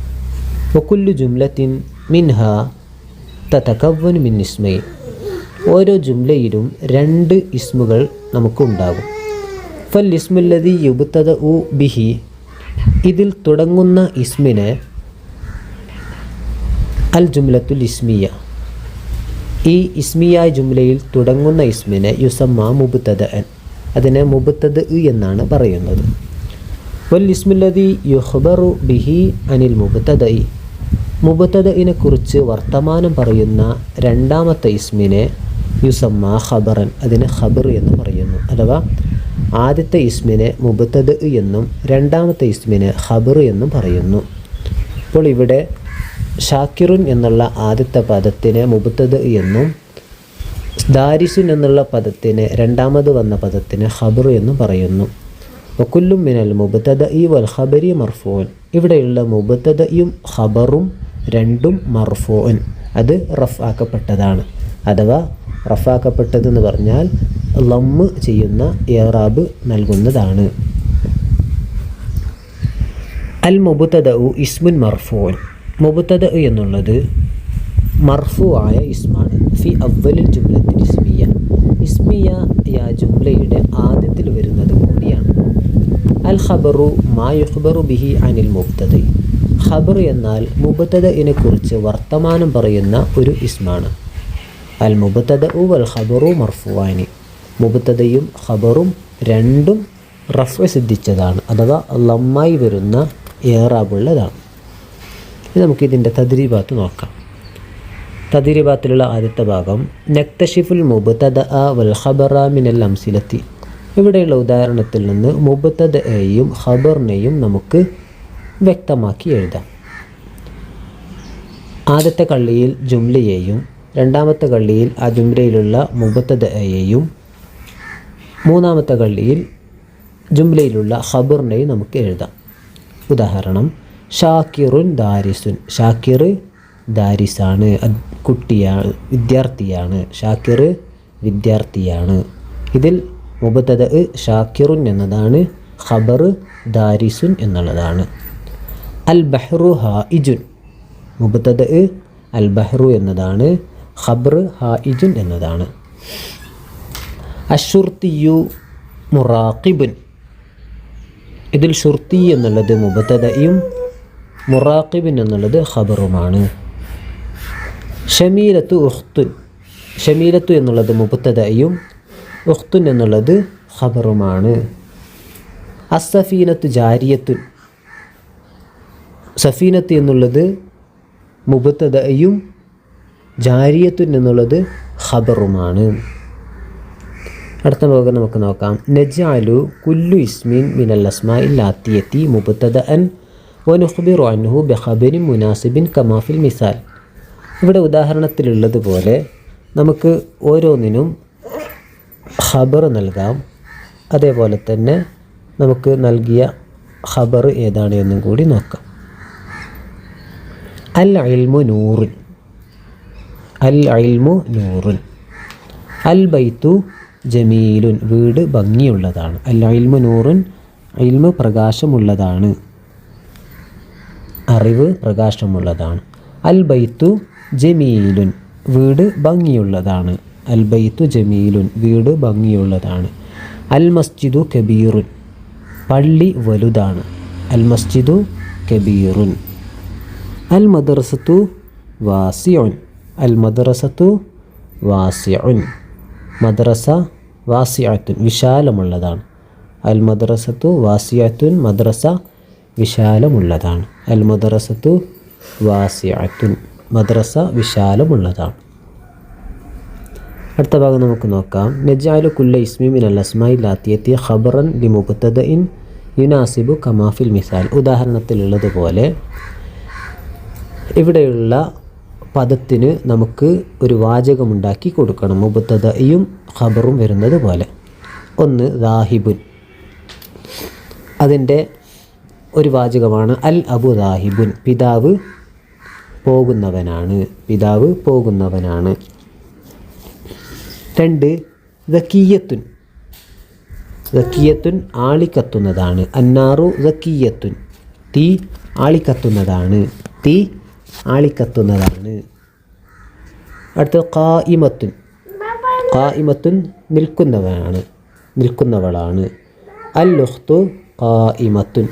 വകുല്ലു ജുംലത്തിൻ മിൻഹ തതകവ്വൻ മിൻ ഇസ്മൈൻ, ഓരോ ജുംലയിലും 2 ഇസ്മുകൾ നമുക്കുണ്ടാകും. ഫൽ ഇസ്മുല്ലദി യുബ്തദഉ ബിഹി, ഇതിൽ തുടങ്ങുന്ന ഇസ്മിനെ അൽ ജുംലത്തുൽ ഇസ്മിയ, ഈ ഇസ്മിയായ ജുംലയിൽ തുടങ്ങുന്ന ഇസ്മിനെ യുസമ്മ മുബ്തദഅൻ, അതിനെ മുബ്തദ എന്നാണ് പറയുന്നത്. വൽ ഇസ്മുല്ലദി യുഖ്ബറു ബിഹി അനിൽ മുബ്തദഇ, മുബ്തദഇനെ കുറിച്ച് വർത്തമാനം പറയുന്ന രണ്ടാമത്തെ ഇസ്മിനെ യുസമ്മ ഖബറൻ, അതിനെ ഖബർ എന്ന് പറയുന്നു. അഥവാ ആദ്യത്തെ ഇസ്മിനെ മുബ്തദ എന്നും രണ്ടാമത്തെ ഇസ്മിനെ ഖബർ എന്നും പറയുന്നു. അപ്പോൾ ഇവിടെ ഷാക്കിറുൻ എന്നുള്ള ആദ്യത്തെ പദത്തിനെ മുബ്തദ എന്നും ദാരിസുൻ എന്നുള്ള പദത്തിന് രണ്ടാമത് വന്ന പദത്തിന് ഖബർ എന്നും പറയുന്നു. വകുല്ലും മിനൽ മുബ്തദഇ വൽ ഖബരി മർഫൂൻ, ഇവിടെയുള്ള മുബ്തദയും ഖബറും രണ്ടും മർഫൂൻ, അത് റഫ്ആക്കപ്പെട്ടതാണ്. അഥവാ റഫ്ആക്കപ്പെട്ടതെന്ന് പറഞ്ഞാൽ ലമ്മ് ചെയ്യുന്ന ഇറാബ് നൽകുന്നതാണ്. അൽ മുബ്തദഉ ഇസ്മുൻ മർഫൂൻ, മുബ്തദ എന്നുള്ളത് മർഫൂ ആയ ഇസ്മാണ്. ഫി അവ്വലിൽ ജുംലത്തിൽ ഇസ്മിയ, ഇസ്മിയ യാ ജുംലയുടെ ആദ്യത്തിൽ വരുന്നത് കൂടിയാണ്. അൽ ഖബറു മാ യുഖ്ബറു ബിഹി അനിൽ മുബ്തദഇ, ഖബർ എന്നാൽ മുബ്തദഇനെ കുറിച്ച് വർത്തമാനം പറയുന്ന ഒരു ഇസ്മാണ്. അൽ മുബ്തദഉ വൽ ഖബറു മർഫൂആനി, മുബ്തദയും ഖബറും രണ്ടും റഫ്അ സിദ്ധിച്ചതാണ്, അഥവാ ലമ്മായി വരുന്ന ഇറാബുള്ളതാണ്. ഇനി നമുക്കിതിൻ്റെ തദ്രീബാത്ത് നോക്കാം. തദ്രീബാത്തിലുള്ള ആദ്യത്തെ ഭാഗം നക്തഷിഫുൽ മുബ്തദഅ വൽ ഖബറ മിനൽ അംസിലത്തി, ഇവിടെയുള്ള ഉദാഹരണത്തിൽ നിന്ന് മുബ്തദയെയും ഖബറിനെയും നമുക്ക് വ്യക്തമാക്കി എഴുതാം. ആദ്യത്തെ കള്ളിയിൽ ജുംലയെയും രണ്ടാമത്തെ കള്ളിയിൽ ആ ജുംലയിലുള്ള മുബ്തദയെയും മൂന്നാമത്തെ കള്ളിയിൽ ജുംലയിലുള്ള ഖബറിനെയും നമുക്ക് എഴുതാം. ഉദാഹരണം ഷാക്കിറുൻ ദാരിസുൻ, ഷാക്കിർ ദാരിസാണ്, കുട്ടിയാണ്, വിദ്യാർത്ഥിയാണ്. ഷാക്കിർ വിദ്യാർത്ഥിയാണ്. ഇതിൽ മുബ്തദ ഷാക്കിറുൻ എന്നതാണ്, ഖബർ ദാരിസുൻ എന്നുള്ളതാണ്. അൽ ബഹ്റു ഹായിജുൻ, മുബ്തദ അൽ ബഹ്റു എന്നതാണ്, ഖബർ ഹായിജുൻ എന്നതാണ്. അശ്ശുർത്തിയു മുറാഖിബുൻ, ഇതിൽ ഷുർത്തി എന്നുള്ളത് മുബ്തദയും മുറാഖിബിൻ എന്നുള്ളത് ഖബറുമാണ്. ഷമീലത്തു ഉഖ്തുൻ, ഷമീലത്തു എന്നുള്ളത് മുബ്തദയും ഉഖ്തുൻ എന്നുള്ളത് ഖബറുമാണ്. അസ്സഫീനത്തു ജാരിയത്തുൻ, സഫീനത്ത് എന്നുള്ളത് മുബ്തദയും ജാരിയത്തുൻ എന്നുള്ളത് ഖബറുമാണ്. അടുത്ത ഭാഗം നമുക്ക് നോക്കാം. നജ്അലു കുല്ലു ഇസ്മിൻ മിനൽ അസ്മാഇൽ ആത്തിയത്തി മുബ്തദഅൻ വനുഖ്ബിറു അൻഹു ബിഖബരിൻ മുനാസിബിൻ കമാ ഫിൽ മിസാൽ, ഇവിടെ ഉദാഹരണത്തിലുള്ളതുപോലെ നമുക്ക് ഓരോന്നിനും ഖബർ നൽകാം. അതേപോലെ തന്നെ നമുക്ക് നൽകിയ ഖബർ ഏതാണ് എന്നും കൂടി നോക്കാം. അൽ ഇൽമു നൂറുൻ, അൽ ഇൽമു നൂറുൻ. അൽ ബൈത്തു ജമീലുൻ, വീട് ഭംഗിയുള്ളതാണ്. അൽ ഇൽമു നൂറുൻ, ഇൽമു പ്രകാശമുള്ളതാണ്, അറിവ് പ്രകാശമുള്ളതാണ്. അൽ ബൈത്തു ജമീലുൻ, വീട് ഭംഗിയുള്ളതാണ്. അൽ ബൈത്തു ജമീലുൻ, വീട് ഭംഗിയുള്ളതാണ്. അൽ മസ്ജിദു കബീറുൻ, പള്ളി വലുതാണ്. അൽ മസ്ജിദു കബീറുൻ. അൽ മദ്രസത്തു വാസിഉൻ, അൽ മദ്രസത്തു വാസിഉൻ, മദ്രസ വാസിഅത്തുൻ, വിശാലമുള്ളതാണ്. അൽ മദ്രസത്തു വാസിഅത്തുൻ, മദ്രസ വിശാലമുള്ളതാണ്. അൽ മദ്രസത്തു വാസിഅത്തുൻ, മദ്രസ വിശാലമുള്ളതാണ്. അടുത്ത ഭാഗം നമുക്ക് നോക്കാം. നജ്അലു കുല്ല ഇസ്മി മിനൽ അസ്മാഇൽ ആത്തിയത്തി ഖബറൻ ലിമുബ്തദഇൻ യുനാസിബു കമാ ഫിൽ മിസാൽ, ഉദാഹരണത്തിലുള്ളതുപോലെ ഇവിടെയുള്ള പദത്തിന് നമുക്ക് ഒരു വാചകമുണ്ടാക്കി കൊടുക്കണം, മുബ്തദയും ഖബറും വരുന്നത് പോലെ. ഒന്ന് ദാഹിബുൻ, അതിൻ്റെ ഒരു വാചകമാണ് അൽ അബു ദാഹിബുൻ, പിതാവ് പോകുന്നവനാണ്. പിതാവ് പോകുന്നവനാണ്. 2 ദക്കിയത്തുൻ. ദക്കിയത്തുൻ ആളിക്കത്തുന്നതാണ്. അന്നാറു ദക്കിയത്തുൻ തീ ആളിക്കത്തുന്നതാണ്. തീ ആളിക്കത്തുന്നതാണ്. അടുത്തത് ഖായിമത്തുൻ. ഖായിമത്തുൻ നിൽക്കുന്നവളാണ്. അൽ ഉഖ്തു ഖായിമത്തുൻ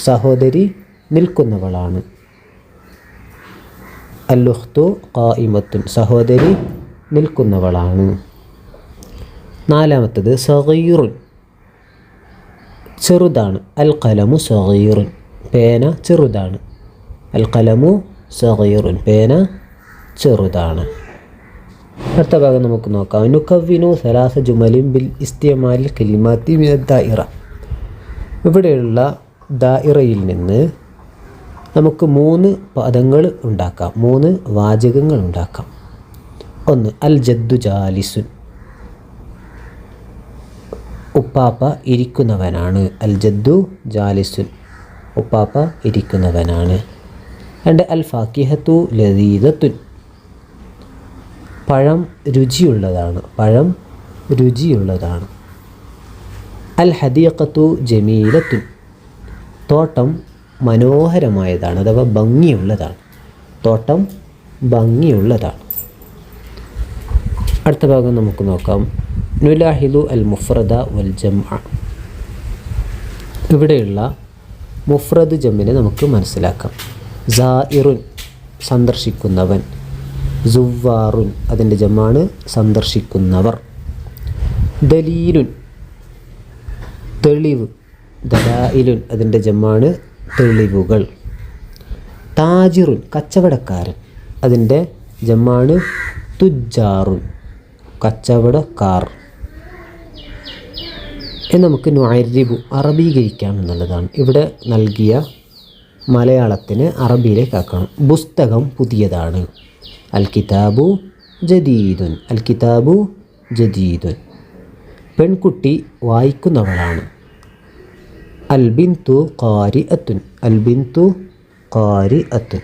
സഹോദരി നിൽക്കുന്നവളാണ്. അൽ ഉഖ്തു ഖായിമത്തുൻ സഹോദരി നിൽക്കുന്നവളാണ്. 4 സഗീറുൻ ചെറുതാണ്. അൽ ഖലമു സഗീറുൻ പേന ചെറുതാണ്. അൽ ഖലമു സഗീറുൻ പേന ചെറുതാണ്. അടുത്ത ഭാഗം നമുക്ക് നോക്കാം. നുകവ്വിനു 3 ജുമലിൻ ബിൽ ഇസ്തിമാലിൽ കലിമാത്തി മിനദ് ദായിറ. ഇവിടെയുള്ള ദായിറയിൽ നിന്ന് നമുക്ക് 3 പദങ്ങൾ ഉണ്ടാക്കാം, 3 വാചകങ്ങൾ ഉണ്ടാക്കാം. 1 അൽ ജദ്ദു ജാലിസുൻ ഉപ്പാപ്പ ഇരിക്കുന്നവനാണ്. അൽ ജദ്ദു ജാലിസുൻ ഉപ്പാപ്പ ഇരിക്കുന്നവനാണ്. 2 അൽ ഫാക്കിഹത്തു ലദീദത്തുൻ പഴം രുചിയുള്ളതാണ്. പഴം രുചിയുള്ളതാണ്. അൽ ഹദീഖത്തു ജമീലത്തുൻ തോട്ടം മനോഹരമായതാണ് അഥവാ ഭംഗിയുള്ളതാണ്. തോട്ടം ഭംഗിയുള്ളതാണ്. അടുത്ത ഭാഗം നമുക്ക് നോക്കാം. നുലാഹിദു അൽ മുഫ്രദ വൽ ജംഅ. ഇവിടെയുള്ള മുഫ്രദ് ജമ്മിനെ നമുക്ക് മനസ്സിലാക്കാം. സായിറുൻ സന്ദർശിക്കുന്നവൻ. സുവാറുൻ അതിൻ്റെ ജമ്മാണ് സന്ദർശിക്കുന്നവർ. ദലീലുൻ തെളിവ്. ദലായിലുൻ അതിൻ്റെ ജമ്മാണ് തെളിവുകൾ. താജിറുൻ കച്ചവടക്കാരൻ അതിൻ്റെ ജമ്മാണ് തുജാറുൻ കച്ചവടക്കാർ. നമുക്ക് നുഅരിബു അറബീകരിക്കാം എന്നുള്ളതാണ്. ഇവിടെ നൽകിയ മലയാളത്തിന് അറബിയിലേക്ക് ആക്കണം. പുസ്തകം പുതിയതാണ്. അൽ കിതാബു ജദീദുൻ. അൽ കിതാബു ജദീദുൻ പെൺകുട്ടി വായിക്കുന്നവളാണ്. അൽ ബിന്തു ഖാരിഅത്തുൻ. അൽ ബിന്തു ഖാരിഅത്തുൻ.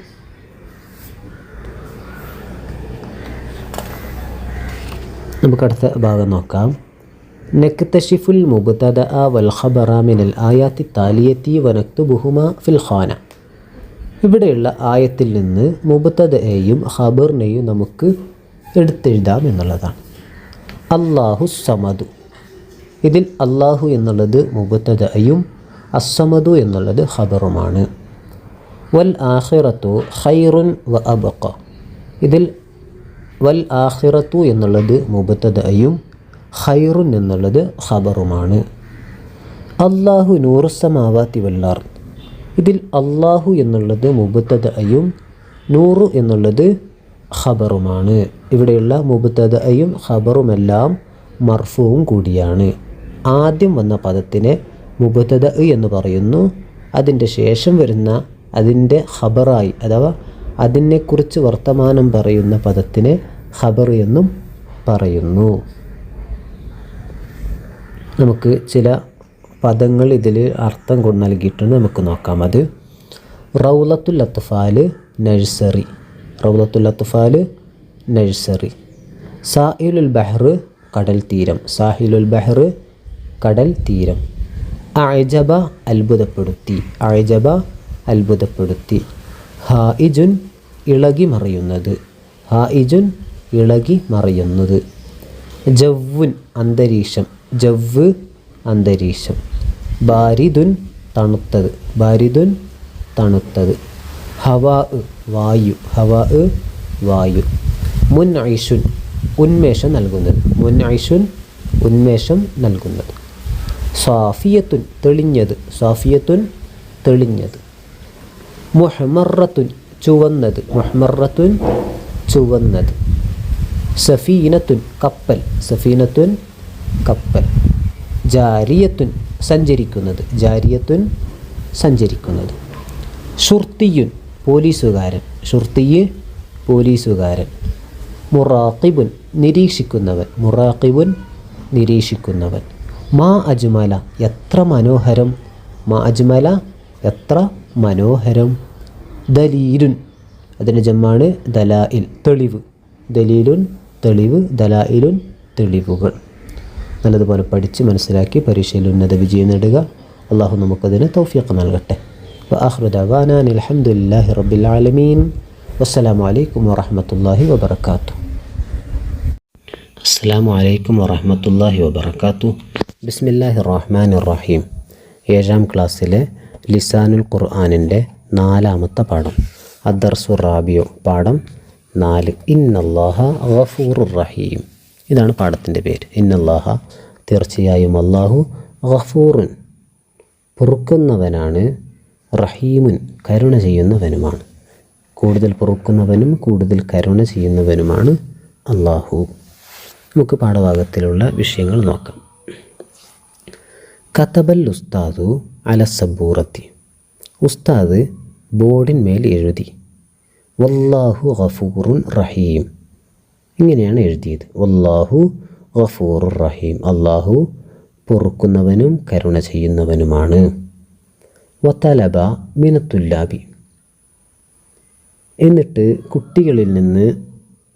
നമുക്ക് അടുത്ത ഭാഗം നോക്കാം. നക്തശിഫുൽ മുബ്തദഅ വൽ ഖബറ മിനൽ ആയാത്തി താലിയത്തി വനക്തുബുഹുമാ ഫിൽ ഖാന. ഇവിടെയുള്ള ആയത്തിൽ നിന്ന് മുബ്തദയെയും ഖബറിനെയും നമുക്ക് എടുത്തെഴുതാം എന്നുള്ളതാണ്. അല്ലാഹു സമദു ഇതിൽ അല്ലാഹു എന്നുള്ളത് മുബ്തദയും അസ്സമദു എന്നുള്ളത് ഖബറുമാണ്. വൽ ആഖിറത്തു ഖൈറുൻ വ അബ്ഖ ഇതിൽ വൽ ആഖിറത്തു എന്നുള്ളത് മുബ്തദയും ഖൈറുൻ എന്നുള്ളത് ഖബറുമാണ്. അല്ലാഹു നൂറുസ്സമാവാതി വൽ അർദ് ഇതിൽ അല്ലാഹു എന്നുള്ളത് മുബ്തദയും നൂറു എന്നുള്ളത് ഖബറുമാണ്. ഇവിടെയുള്ള മുബ്തദയും ഖബറുമെല്ലാം മർഫൂവും കൂടിയാണ്. ആദ്യം വന്ന പദത്തിനെ മുബ്തദ എന്ന് പറയുന്നു. അതിൻ്റെ ശേഷം വരുന്ന അതിൻ്റെ ഖബറായി അഥവാ അതിനെക്കുറിച്ച് വർത്തമാനം പറയുന്ന പദത്തിനെ ഖബർ എന്നും പറയുന്നു. നമുക്ക് ചില പദങ്ങൾ ഇതിൽ അർത്ഥം കൊണ്ട് നൽകിയിട്ടുണ്ട്, നമുക്ക് നോക്കാം. അത് റൗളത്തുൽ അത്ഫാൽ നഴ്സറി. റൗളത്തുൽ അത്ഫാൽ നഴ്സറി. സാഹിലുൽ ബഹർ കടൽ തീരം. സാഹിലുൽ ബഹർ കടൽ തീരം. അഅജബ അത്ഭുതപ്പെടുത്തി. അഅജബ അത്ഭുതപ്പെടുത്തി. ഹായിജുൻ ഇളകി മറിയുന്നത്. ഹായിജുൻ ഇളകി മറിയുന്നത്. ജവ്വുൻ അന്തരീക്ഷം. ജവ്വ് അന്തരീക്ഷം. ബാരിദുൻ തണുത്തത്. ബാരിദുൻ തണുത്തത്. ഹവാ വായു. ഹവാ വായു. മുൻഐഷുൻ ഉന്മേഷം നൽകുന്നത്. മുൻഐഷുൻ ഉന്മേഷം നൽകുന്നത്. സാഫിയത്തുൻ തെളിഞ്ഞത്. സാഫിയത്തുൻ തെളിഞ്ഞത്. മുഹ്മറത്തുൻ ചുവന്നത്. മുഹ്മറത്തുൻ ചുവന്നത്. സഫീനത്തുൻ കപ്പൽ. സഫീനത്തുൻ കപ്പൽ. ജാരിയത്തുൻ സഞ്ചരിക്കുന്നത്. ജാരിയത്തുൻ സഞ്ചരിക്കുന്നത്. ഷുർത്തിയുൻ പോലീസുകാരൻ. ഷുർത്തിയ് പോലീസുകാരൻ. മുറാഖിബുൻ നിരീക്ഷിക്കുന്നവൻ. മുറാഖിബുൻ നിരീക്ഷിക്കുന്നവൻ. മാ അജ്മല എത്ര മനോഹരം. മാ അജ്മല എത്ര മനോഹരം. ദലീലുൻ അതിൻ്റെ ജമ്മാണ് ദലായിൽ, തെളിവ്. ദലീലുൻ തെളിവ്, ദലായിലുൻ തെളിവുകൾ. നല്ലതുപോലെ പഠിച്ച് മനസ്സിലാക്കി പരീക്ഷയിൽ ഉന്നത വിജയം നേടുക. അള്ളാഹു നമുക്കതിന് തൗഫീഖ് നൽകട്ടെ. വആഖിറു ദഅവാനാ അൽഹംദുലില്ലാഹി റബ്ബിൽ ആലമീൻ. വസ്സലാമു അലൈക്കും വറഹ്മത്തുള്ളാഹി വബറകാതുഹു. അസ്സലാമു അലൈക്കും വറഹ്മത്തുള്ളാഹി വബറകാതുഹു. ബിസ്മില്ലാഹിർ റഹ്മാനിർ റഹീം. 7ാം ക്ലാസ്സിലെ ലിസാനുൽ ഖുർആനിൻ്റെ 4ാമത്തെ പാഠം, അദ്ദർസു റാബിയു, പാഠം 4, ഇന്നല്ലാഹ ഗഫൂറുർ റഹീം. ഇതാണ് പാഠത്തിൻ്റെ പേര്. ഇന്നല്ലാഹ, തീർച്ചയായും അല്ലാഹു, ഗഫൂറുൻ, പൊറുക്കുന്നവനാണ്, റഹീമുൻ, കരുണ ചെയ്യുന്നവനുമാണ്. കൂടുതൽ പൊറുക്കുന്നവനും കൂടുതൽ കരുണ ചെയ്യുന്നവനുമാണ് അല്ലാഹു. നമുക്ക് പാഠഭാഗത്തിലുള്ള വിഷയങ്ങൾ നോക്കാം. കതബൽ ഉസ്താദു അല സബൂറത്തി. ഉസ്താദ് ബോർഡിന്മേൽ എഴുതി. വല്ലാഹു ഗഫൂറുൻ റഹീം. ഇങ്ങനെയാണ് എഴുതിയത്. വല്ലാഹു ഗഫൂറുർ റഹീം. അല്ലാഹു പൊറുക്കുന്നവനും കരുണ ചെയ്യുന്നവനുമാണ്. വതലബ മിനത്തുല്ലാബി. എന്നിട്ട് കുട്ടികളിൽ നിന്ന്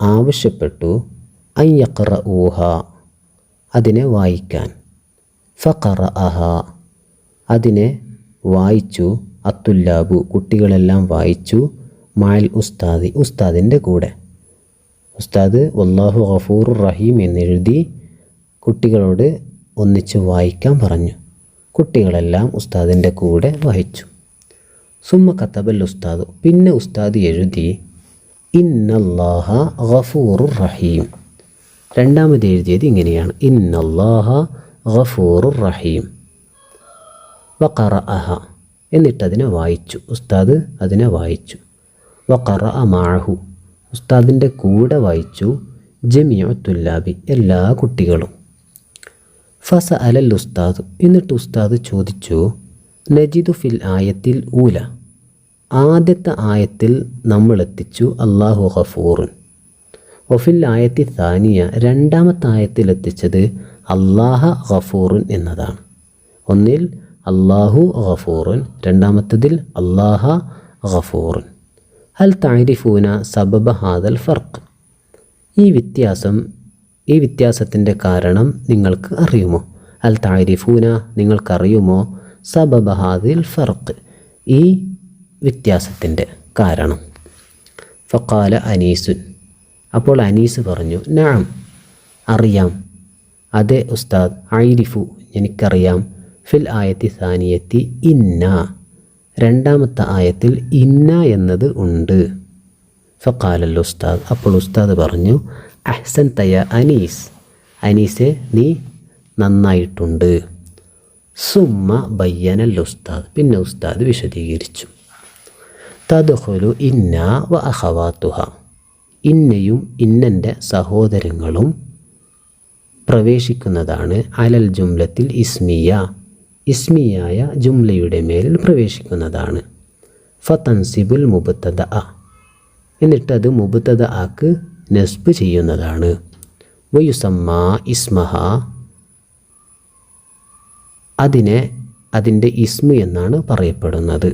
ആവശ്യപ്പെട്ടു, അയ്യഖറഊഹ, അതിനെ വായിക്കാൻ. ഫഖറഅഹ, അതിനെ വായിച്ചു. അത്തുല്ലാബു, കുട്ടികളെല്ലാം വായിച്ചു. മഅൽ ഉസ്താദി, ഉസ്താദിൻ്റെ കൂടെ. ഉസ്താദ് വല്ലാഹു ഗഫൂറുർ റഹീം എന്നെഴുതി കുട്ടികളോട് ഒന്നിച്ച് വായിക്കാൻ പറഞ്ഞു. കുട്ടികളെല്ലാം ഉസ്താദിൻ്റെ കൂടെ വായിച്ചു. സുമ്മ കതബൽ ഉസ്താദ്, പിന്നെ ഉസ്താദ് എഴുതി, ഇന്നല്ലാഹ ഗഫൂറുർ റഹീം. രണ്ടാമത് എഴുതിയത് ഇങ്ങനെയാണ്, ഇന്നല്ലാഹ ഗഫൂറുർ റഹീം. വഖറഅഹ, എന്നിട്ടതിനെ വായിച്ചു. ഉസ്താദ് അതിനെ വായിച്ചു. വഖറഅ മഅഹു, ഉസ്താദിൻ്റെ കൂടെ വായിച്ചു. ജമീഉ തുല്ലാബി, എല്ലാ കുട്ടികളും. ഫസഅലൽ ഉസ്താദ്, എന്നിട്ട് ഉസ്താദ് ചോദിച്ചു, നജിദു ഫിൽ ആയത്തിൽ ഊല, ആദ്യത്തെ ആയത്തിൽ നമ്മൾ എത്തിച്ചു അല്ലാഹു ഗഫൂറുൻ. വഫിൽ ആയത്തി സാനിയ, രണ്ടാമത്തെ ആയത്തിൽ എത്തിച്ചത് അല്ലാഹ ഗഫൂറുൻ എന്നതാണ്. ഒന്നിൽ അല്ലാഹു ഗഫൂറുൻ, രണ്ടാമത്തതിൽ അല്ലാഹ ഗഫൂറുൻ. ഹൽ തഅരിഫൂന സബബ ഹാദൽ ഫർഖ്. ഈ വ്യത്യാസത്തിൻ്റെ കാരണം നിങ്ങൾക്ക് അറിയുമോ? ഹൽ തഅരിഫൂന, നിങ്ങൾക്കറിയുമോ? സബബ ഹാദിൽ ഫർഖ്, ഈ വ്യത്യാസത്തിൻ്റെ കാരണം. ഫഖാല അനീസുൻ, അപ്പോൾ അനീസ് പറഞ്ഞു, നഅം, അറിയാം. അതെ ഉസ്താദ്, അരിഫു, എനിക്കറിയാം. ഫിൽ ആയത്തി സാനിയത്തി ഇന്ന, രണ്ടാമത്തെ ആയത്തിൽ ഇന്ന എന്നത് ഉണ്ട്. ഫഖാലൽ ഉസ്താദ്, അപ്പോൾ ഉസ്താദ് പറഞ്ഞു, അഹ്സൻ തയ അനീസ്, അനീസെ നീ നന്നായിട്ടുണ്ട്. സുമ്മ ബയ്യനൽ ഉസ്താദ്, പിന്നെ ഉസ്താദ് വിശദീകരിച്ചു. തദ്ഖുലു ഇന്ന വ അഖവാത്തുഹ, ഇന്നയും ഇന്നൻ്റെ സഹോദരങ്ങളും പ്രവേശിക്കുന്നതാണ്. അലൽ ജുംലത്തിൽ ഇസ്മിയ, ഇസ്മിയായ ജുംലയുടെ മേലിൽ പ്രവേശിക്കുന്നതാണ്. ഫതൻസിബുൽ മുബ്തദഅ, എന്നിട്ടത് മുബ്തദഅക്ക് നസ്ബ് ചെയ്യുന്നതാണ്. വയുസമ്മ ഇസ്മഹ, അതിൻ്റെ ഇസ്മു എന്നാണ് പറയപ്പെടുന്നത്.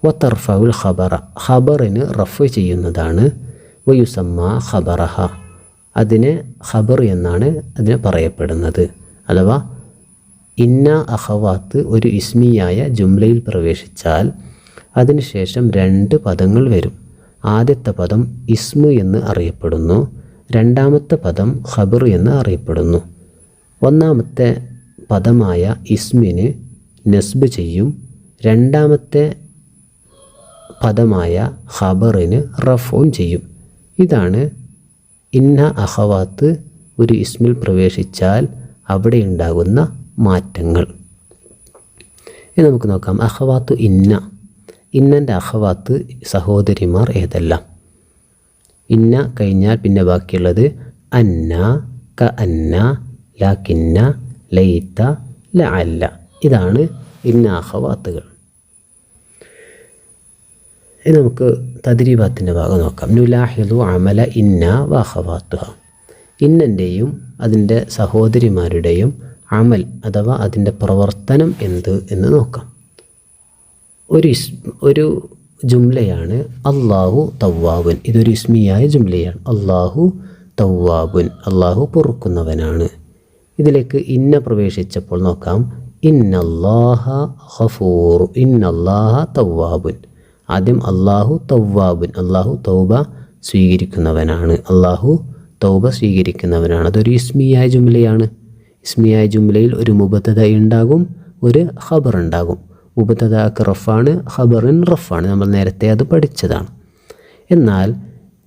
വതർഫഉൽ ഖബറ, ഖബറിന് റഫ് ചെയ്യുന്നതാണ്. വയുസമ്മ ഖബറഹ, അതിനെ ഖബർ എന്നാണ് അതിനെ പറയപ്പെടുന്നത്. അഥവാ ഇന്ന അഖവാത്ത് ഒരു ഇസ്മിയായ ജുംലയിൽ പ്രവേശിച്ചാൽ അതിനുശേഷം 2 പദങ്ങൾ വരും. ആദ്യത്തെ പദം ഇസ്മു എന്ന് അറിയപ്പെടുന്നു, രണ്ടാമത്തെ പദം ഖബർ എന്ന് അറിയപ്പെടുന്നു. ഒന്നാമത്തെ പദമായ ഇസ്മിന് നസ്ബ് ചെയ്യും, രണ്ടാമത്തെ പദമായ ഖബറിന് റഫ്ഉൻ ചെയ്യും. ഇതാണ് ഇന്ന അഖവാത്ത് ഒരു ഇസ്മിൽ പ്രവേശിച്ചാൽ അവിടെ ഉണ്ടാകുന്ന മാറ്റങ്ങൾ. ഇനി നമുക്ക് നോക്കാം. അഖവാത്തു ഇന്ന, ഇന്നൻ്റെ അഖവാത്ത് സഹോദരിമാർ ഏതെല്ലാം? ഇന്ന കഴിഞ്ഞാൽ പിന്നെ ബാക്കിയുള്ളത് അന്ന, ക അന്ന, ലാക്കിന്ന, ലൈത്ത, ലഅല്ല. ഇതാണ് ഇന്ന അഖവാത്തുകൾ. ഇനി നമുക്ക് തദ്രീബാത്തിൻ്റെ ഭാഗം നോക്കാം. നുലാഹിദു അമല ഇന്ന വ അഖവാത്തുഹ, ഇന്നൻ്റെയും അതിൻ്റെ സഹോദരിമാരുടെയും അമൽ അഥവാ അതിൻ്റെ പ്രവർത്തനം എന്ത് എന്ന് നോക്കാം. ഒരു ജുംലയാണ് അല്ലാഹു തവ്വാബുൻ. ഇതൊരു ഇസ്മിയായ ജുംലയാണ്. അല്ലാഹു തവ്വാബുൻ, അല്ലാഹു പൊറുക്കുന്നവനാണ്. ഇതിലേക്ക് ഇന്ന പ്രവേശിച്ചപ്പോൾ നോക്കാം. ഇന്നല്ലാഹ ഗഫൂർ, ഇന്നല്ലാഹ തവ്വാബുൻ. ആദ്യം അല്ലാഹു തവ്വാബുൻ, അല്ലാഹു തൗബ സ്വീകരിക്കുന്നവനാണ്, അല്ലാഹു തൗബ സ്വീകരിക്കുന്നവനാണ്. അതൊരു ഇസ്മിയായ ജുംലയാണ്. ഇസ്മിയായ ജുംലയിൽ ഒരു മുബത്തദ ഉണ്ടാകും, ഒരു ഖബർ ഉണ്ടാകും. മുബത്തദക്ക് റഫാണ്, ഖബറിൻ റഫാണ്. നമ്മൾ നേരത്തെ അത് പഠിച്ചതാണ്. എന്നാൽ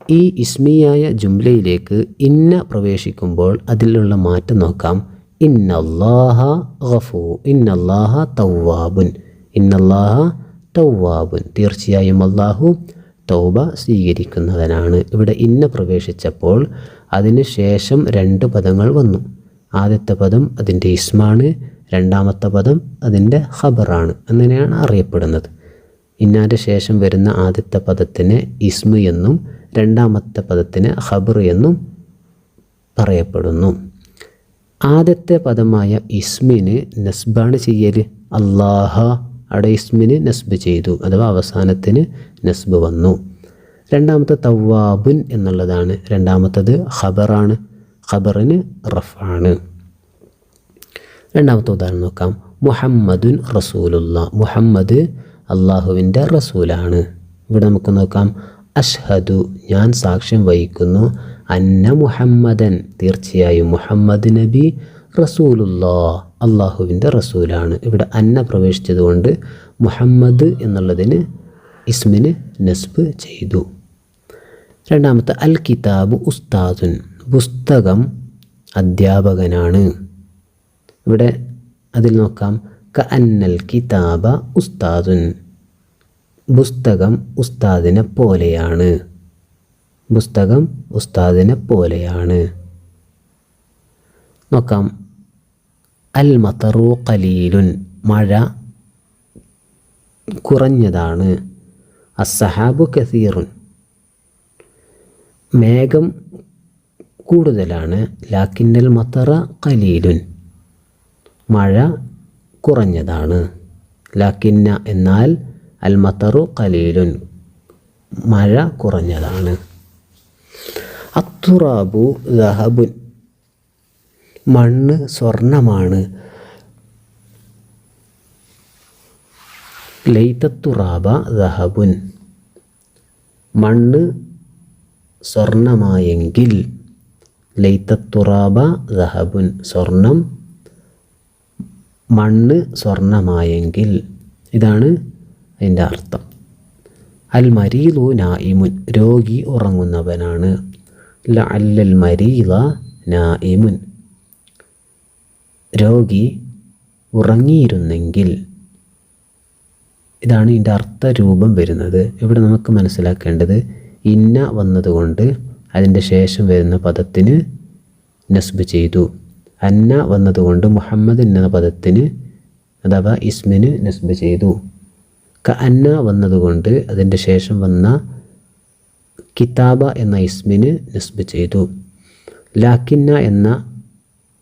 ഈ ഇസ്മിയായ ജുംലയിലേക്ക് ഇന്ന പ്രവേശിക്കുമ്പോൾ അതിലുള്ള മാറ്റം നോക്കാം. ഇന്നല്ലാഹ ഗഫൂർ, ഇന്നല്ലാഹ തവ്വാബുൻ, ഇന്നല്ലാഹ തവ്വാബുൻ. തീർച്ചയായും അല്ലാഹു തൗബ സ്വീകരിക്കുന്നവനാണ്. ഇവിടെ ഇന്ന പ്രവേശിച്ചപ്പോൾ അതിന് ശേഷം രണ്ട് പദങ്ങൾ വന്നു. ആദ്യത്തെ പദം അതിൻ്റെ ഇസ്മാണ്, രണ്ടാമത്തെ പദം അതിൻ്റെ ഖബറാണ്. അങ്ങനെയാണ് അറിയപ്പെടുന്നത്. ഇന്നാൻ്റെ ശേഷം വരുന്ന ആദ്യത്തെ പദത്തിന് ഇസ്മ എന്നും രണ്ടാമത്തെ പദത്തിന് ഖബർ എന്നും പറയപ്പെടുന്നു. ആദ്യത്തെ പദമായ ഇസ്മിന് നസ്ബാണ് ചെയ്യൽ. അല്ലാഹ, അവിടെ ഇസ്മിന് നസ്ബ് ചെയ്തു, അഥവാ അവസാനത്തിന് നസ്ബ് വന്നു. രണ്ടാമത്തെ തവ്വാബുൻ എന്നുള്ളതാണ്. രണ്ടാമത്തത് ഖബറാണ്, ഖബറിന് റഫാണ്. രണ്ടാമത്തെ ഉദാഹരണം നോക്കാം. മുഹമ്മദുൻ റസൂലുള്ള, മുഹമ്മദ് അള്ളാഹുവിൻ്റെ റസൂലാണ്. ഇവിടെ നമുക്ക് നോക്കാം. അഷ്ഹദു, ഞാൻ സാക്ഷ്യം വഹിക്കുന്നു. അന്ന മുഹമ്മദൻ, തീർച്ചയായും മുഹമ്മദ് നബി റസൂലുല്ലാ, അള്ളാഹുവിൻ്റെ റസൂലാണ്. ഇവിടെ അന്ന പ്രവേശിച്ചതുകൊണ്ട് മുഹമ്മദ് എന്നുള്ളതിന് ഇസ്മിന് നസ്ബ് ചെയ്തു. രണ്ടാമത്തെ അൽ കിതാബ് ഉസ്താദുൻ, പുസ്തകം അധ്യാപകനാണ്. ഇവിടെ അതിൽ നോക്കാം. ക അന്നൽ കിതാബ ഉസ്താദുൻ, പുസ്തകം ഉസ്താദിനെ പോലെയാണ്, പുസ്തകം ഉസ്താദിനെ പോലെയാണ്. നോക്കാം. അൽ മതറു ഖലീലുൻ, മഴ കുറഞ്ഞതാണ്. അസ്സഹാബു കസീറുൻ, മേഘം കൂടുതലാണ്. ലാക്കിന്നൽ മതറ ഖലീലുൻ, മഴ കുറഞ്ഞതാണ്. ലാക്കിന്ന എന്നാൽ അൽ മതറു ഖലീലുൻ, മഴ കുറഞ്ഞതാണ്. അത്തുറാബു ദഹബുൻ, മണ്ണ് സ്വർണ്ണമാണ്. ലൈതത്തുറാബ ദഹബുൻ, മണ്ണ് സ്വർണ്ണമായെങ്കിൽ. ലൈതത്തുറാബ ദഹബുൻ, സ്വർണം, മണ്ണ് സ്വർണ്ണമായെങ്കിൽ. ഇതാണ് അതിൻ്റെ അർത്ഥം. അൽ മരീദു നായിമുൻ, രോഗി ഉറങ്ങുന്നവനാണ്. ലഅല്ലൽ മരീദ നായിമുൻ, രോഗി ഉറങ്ങിയിരുന്നെങ്കിൽ. ഇതാണ് ഇതിൻ്റെ അർത്ഥരൂപം വരുന്നത്. ഇവിടെ നമുക്ക് മനസ്സിലാക്കേണ്ടത് ഇന്ന വന്നതുകൊണ്ട് അതിൻ്റെ ശേഷം വരുന്ന പദത്തിന് നസ്ബ് ചെയ്തു. അന്ന വന്നതുകൊണ്ട് മുഹമ്മദ് എന്ന പദത്തിന് അഥവാ ഇസ്മിന് നസ്ബ് ചെയ്തു. ക അന്ന വന്നതുകൊണ്ട് അതിൻ്റെ ശേഷം വന്ന കിതാബ എന്ന ഇസ്മിന് നസ്ബ് ചെയ്തു. ലാക്കിന്ന എന്ന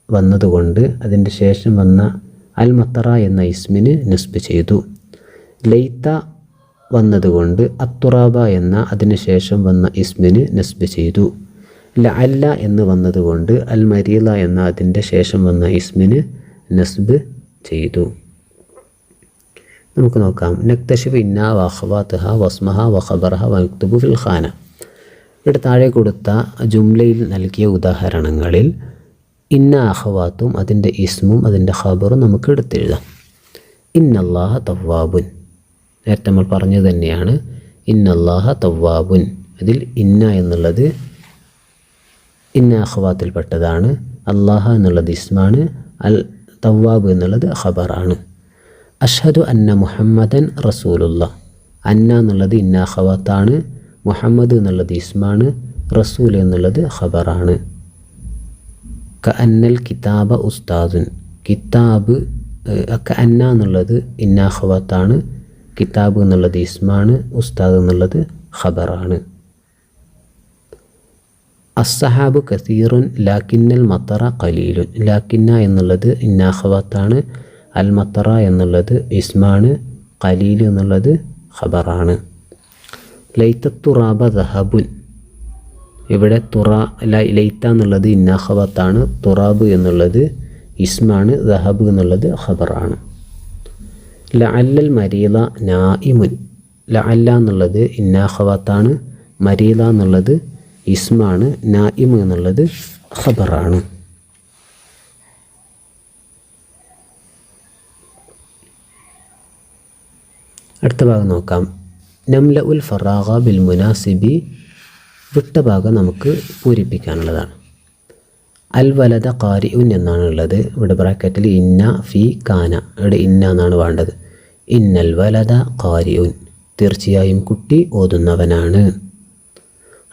വന്നതുകൊണ്ട് അതിൻ്റെ ശേഷം വന്ന അൽ മത്തറ എന്ന ഇസ്മിന് നസ്ബ് ചെയ്തു. ലൈത്ത വന്നതുകൊണ്ട് അത്തുറാബ എന്ന അതിന് ശേഷം വന്ന ഇസ്മിന് നസ്ബ് ചെയ്തു. ലഅല്ല എന്ന് വന്നതുകൊണ്ട് അൽ മരീല എന്ന അതിൻ്റെ ശേഷം വന്ന ഇസ്മിന് നസ്ബ് ചെയ്തു. നമുക്ക് നോക്കാം. നക്തശിഫ് ഇന്ന വഖവാത്ഹ വസ്മഹ വഖബറഹ വനക്തുബു ഫിൽ ഖാന. ഇവിടെ താഴെ കൊടുത്ത ജുംലയിൽ നൽകിയ ഉദാഹരണങ്ങളിൽ ഇന്ന അഖവാത്തും അതിൻ്റെ ഇസ്മും അതിൻ്റെ ഖബറും നമുക്ക് എടുത്തെഴുതാം. ഇന്നല്ലാഹ തവ്വാബുൻ, നേരത്തെ നമ്മൾ പറഞ്ഞത് തന്നെയാണ്. ഇന്നല്ലാഹ തവ്വാബുൻ, അതിൽ ഇന്ന എന്നുള്ളത് ഇന്ന അഖവാത്തിൽപ്പെട്ടതാണ്. അല്ലാഹ എന്നുള്ളത് ഇസ്മാണ്, അൽ തവ്വാബ് എന്നുള്ളത് ഖബറാണ്. അഷ്ഹദു അന്ന മുഹമ്മദൻ റസൂലുള്ള, അന്ന എന്നുള്ളത് ഇന്ന അഖവാത്താണ്, മുഹമ്മദ് എന്നുള്ളത് ഇസ്മാണ്, റസൂൽ എന്നുള്ളത് ഖബറാണ്. ക അന്നൽ കിതാബ ഉസ്താദുൻ, കിതാബ് ക അന്ന എന്നുള്ളത് ഇന്ന അഖവാത്താണ്, കിതാബ് എന്നുള്ളത് ഇസ്മാണ്, ഉസ്താദ് എന്നുള്ളത് ഖബറാണ്. അസ്സഹാബു കസീറുൻ ലാക്കിന്നൽ മത്തറ ഖലീലുൻ, ലാക്കിന്ന എന്നുള്ളത് ഇന്ന അഖവാത്താണ്, അൽ മത്തറ എന്നുള്ളത് ഇസ്മാണ്, ഖലീൽ എന്നുള്ളത് ഖബറാണ്. ലൈത്ത തുറാബ ദഹബുൻ. ഇവിടെ ലൈത്ത എന്നുള്ളത് ഇന്നാഖവാത്താണ്, തുറാബ് എന്നുള്ളത് ഇസ്മാണ്, ദഹബ് എന്നുള്ളത് ഖബറാണ്. ലഅല്ലൽ മരീള നായിമുൻ. ലഅല്ല എന്നുള്ളത് ഇന്നാഖവാത്താണ്, മരീള എന്നുള്ളത് ഇസ്മാണ്, നായിമ് എന്നുള്ളത് ഖബറാണ്. അടുത്ത ഭാഗം നോക്കാം. നംല ഉൽ ഫറാഗ ബിൽ മുനാസിബി. വിട്ട ഭാഗം നമുക്ക് പൂരിപ്പിക്കാനുള്ളതാണ്. അൽ വലദ ഖാരിഉൻ എന്നാണ് ഉള്ളത്. ഇവിടെ ബ്രാക്കറ്റിൽ ഇന്ന ഫി കാന, ഇവിടെ ഇന്ന എന്നാണ് വേണ്ടത്. ഇന്നൽ വലദ ഖാരിഉൻ, തീർച്ചയായും കുട്ടി ഓതുന്നവനാണ്.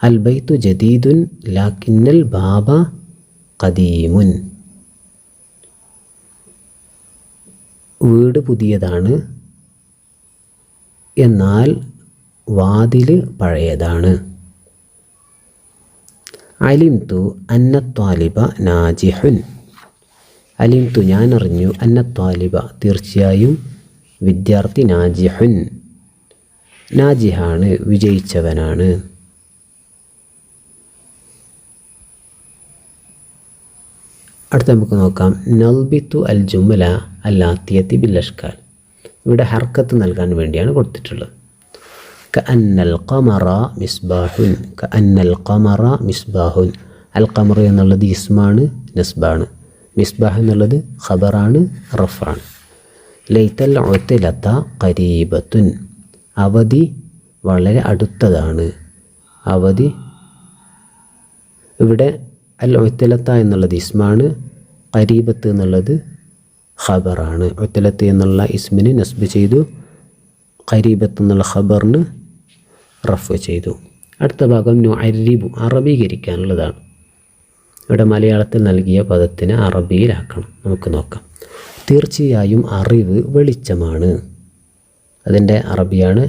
അൽ ബൈത്തു ജദീദുൻ ലാക്കിന്നൽ ബാബ ഖദീമുൻ, വീട് പുതിയതാണ് എന്നാൽ വാതിൽ പഴയതാണ്. അലിംതു അന്ന ത്വാലിബ നാജിഹുൻ. അലിംതു ഞാൻ അറിഞ്ഞു, അന്ന ത്വാലിബ തീർച്ചയായും വിദ്യാർത്ഥി, നാജിഹുൻ നാജിഹാണ് വിജയിച്ചവനാണ്. അടുത്ത നമുക്ക് നോക്കാം. നൽബിത്തു അൽ ജുമല അല്ലാത്തിയത്തി ബിൽ അഷ്കാൽ. ഇവിടെ ഹർക്കത്ത് നൽകാൻ വേണ്ടിയാണ് കൊടുത്തിട്ടുള്ളത്. കഅന്നൽ ഖമറ മിസ്ബാഹുൻ, കഅന്നൽ ഖമറ മിസ്ബാഹുൻ. അൽ ഖമർ എന്നുള്ളത് ഇസ്മാണ്, നസ്ബാണ്. മിസ്ബാഹ് എന്നുള്ളത് ഖബറാണ്, റഫാണ്. ലൈത്തൽ ഉത്ലത ഖരീബത്തുൻ, അവധി വളരെ അടുത്തതാണ്. അവധി, ഇവിടെ അൽ ഉത്ലത എന്നുള്ളത് ഇസ്മാണ്, ഖരീബത്ത് എന്നുള്ളത് ഖബറാണ്. ഉത്ലത്ത് എന്നുള്ള ഇസ്മിന് നസ്ബ് ചെയ്തു, ഖരീബത്ത് എന്നുള്ള ഖബറിന് റഫ് ചെയ്തു. അടുത്ത ഭാഗം നുഅരിബു, അറബീകരിക്കാനുള്ളതാണ്. ഇവിടെ മലയാളത്തിൽ നൽകിയ പദത്തിന് അറബിയിലാക്കണം. നമുക്ക് നോക്കാം. തീർച്ചയായും അറിവ് വെളിച്ചമാണ്. അതിൻ്റെ അറബിയാണ്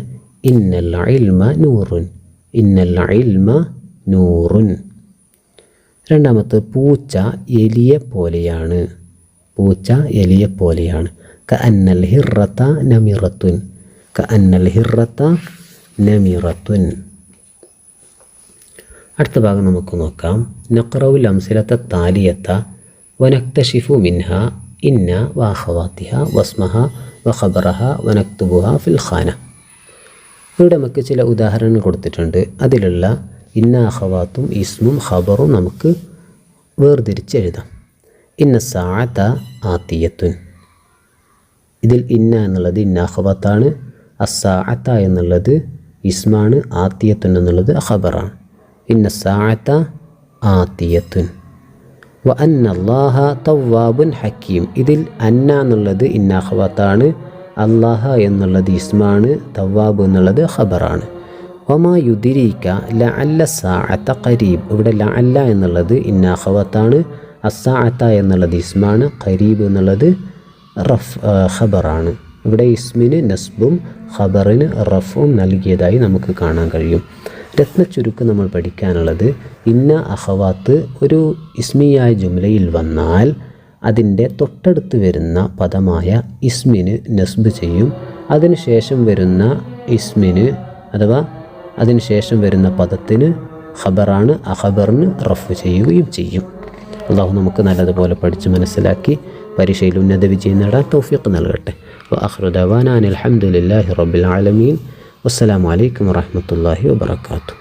ഇന്നൽ ഇൽമ നൂറുൻ, ഇന്നൽ ഇൽമ നൂറുൻ. രണ്ടാമത്തെ പൂച്ച എലിയെ പോലെയാണ്, പൂച്ച എലിയെ പോലെയാണ്. കഅന്നൽ ഹിറത്ത നമിറത്തുൻ, കഅന്നൽ ഹിറത്ത നമിറത്തുൻ. അടുത്ത ഭാഗം നമുക്ക് നോക്കാം. നഖറഉൽ അംസിലത താലിയത വനക്തശിഫു മിൻഹ ഇന്ന വഅഖവാതിഹ വസ്മഹ വഖബറഹ വനക്തുബുഹ ഫിൽ ഖാന. ഇവിടെ നമുക്ക് ചില ഉദാഹരണങ്ങൾ കൊടുത്തിട്ടുണ്ട്. അതിലുള്ള ഇന്ന അഖവാത്തും ഇസ്മും ഖബറും നമുക്ക് വേർതിരിച്ച് എഴുതാം. ഇന്ന സാഅത ആതിയത്തുൻ, ഇതിൽ ഇന്ന എന്നുള്ളത് ഇന്ന അഖവാത്താണ്, അസ്സാഅത എന്നുള്ളത് ഇസ്മാണ്, ആതിയത്തുൻ എന്നുള്ളത് ഖബറാണ്. ഇന്ന സാഅത ആതിയത്തുൻ. വ അന്നല്ലാഹ തവ്വാബുൻ ഹക്കീം, ഇതിൽ അന്ന എന്നുള്ളത് ഇന്ന അഖവാത്താണ്, അല്ലാഹ എന്നുള്ളത് ഇസ്മാണ്, തവ്വാബ് എന്നുള്ളത് ഖബറാണ്. വമാ യുദിരീക ലഅല്ല സാഅത ഖരീബ്, ഇവിടെ ലഅല്ല എന്നുള്ളത് ഇന്ന അഖവാത്താണ്, അസ്സാഅത എന്നുള്ളത് ഇസ്മാണ്, ഖരീബ് എന്നുള്ളത് ഖബറാണ്. ഇവിടെ ഇസ്മിന് നസ്ബും ഖബറിന് റഫും നൽകിയതായി നമുക്ക് കാണാൻ കഴിയും. രത്നച്ചുരുക്ക് നമ്മൾ പഠിക്കാനുള്ളത്, ഇന്ന അഖവാത്ത് ഒരു ഇസ്മിയായ ജുംലയിൽ വന്നാൽ അതിൻ്റെ തൊട്ടടുത്ത് വരുന്ന പദമായ ഇസ്മിന് നസ്ബ് ചെയ്യും. അതിനുശേഷം വരുന്ന ഇസ്മിന് അഥവാ അതിനുശേഷം വരുന്ന പദത്തിന് ഖബറാണ്, അഖബറിന് റഫ് ചെയ്യുകയും ചെയ്യും. അള്ളാഹു നമുക്ക് നല്ലതുപോലെ പഠിച്ച് മനസ്സിലാക്കി പരീക്ഷയിൽ ഉന്നത വിജയം നേടാൻ തൗഫീഖ് നൽകട്ടെ. വആഖിറു ദഅവാനാ അനിൽ ഹംദുലില്ലാഹി റബ്ബിൽ ആലമീൻ. വസ്സലാമു അലൈക്കും വറഹ്മത്തുള്ളാഹി വബറകാതുഹു.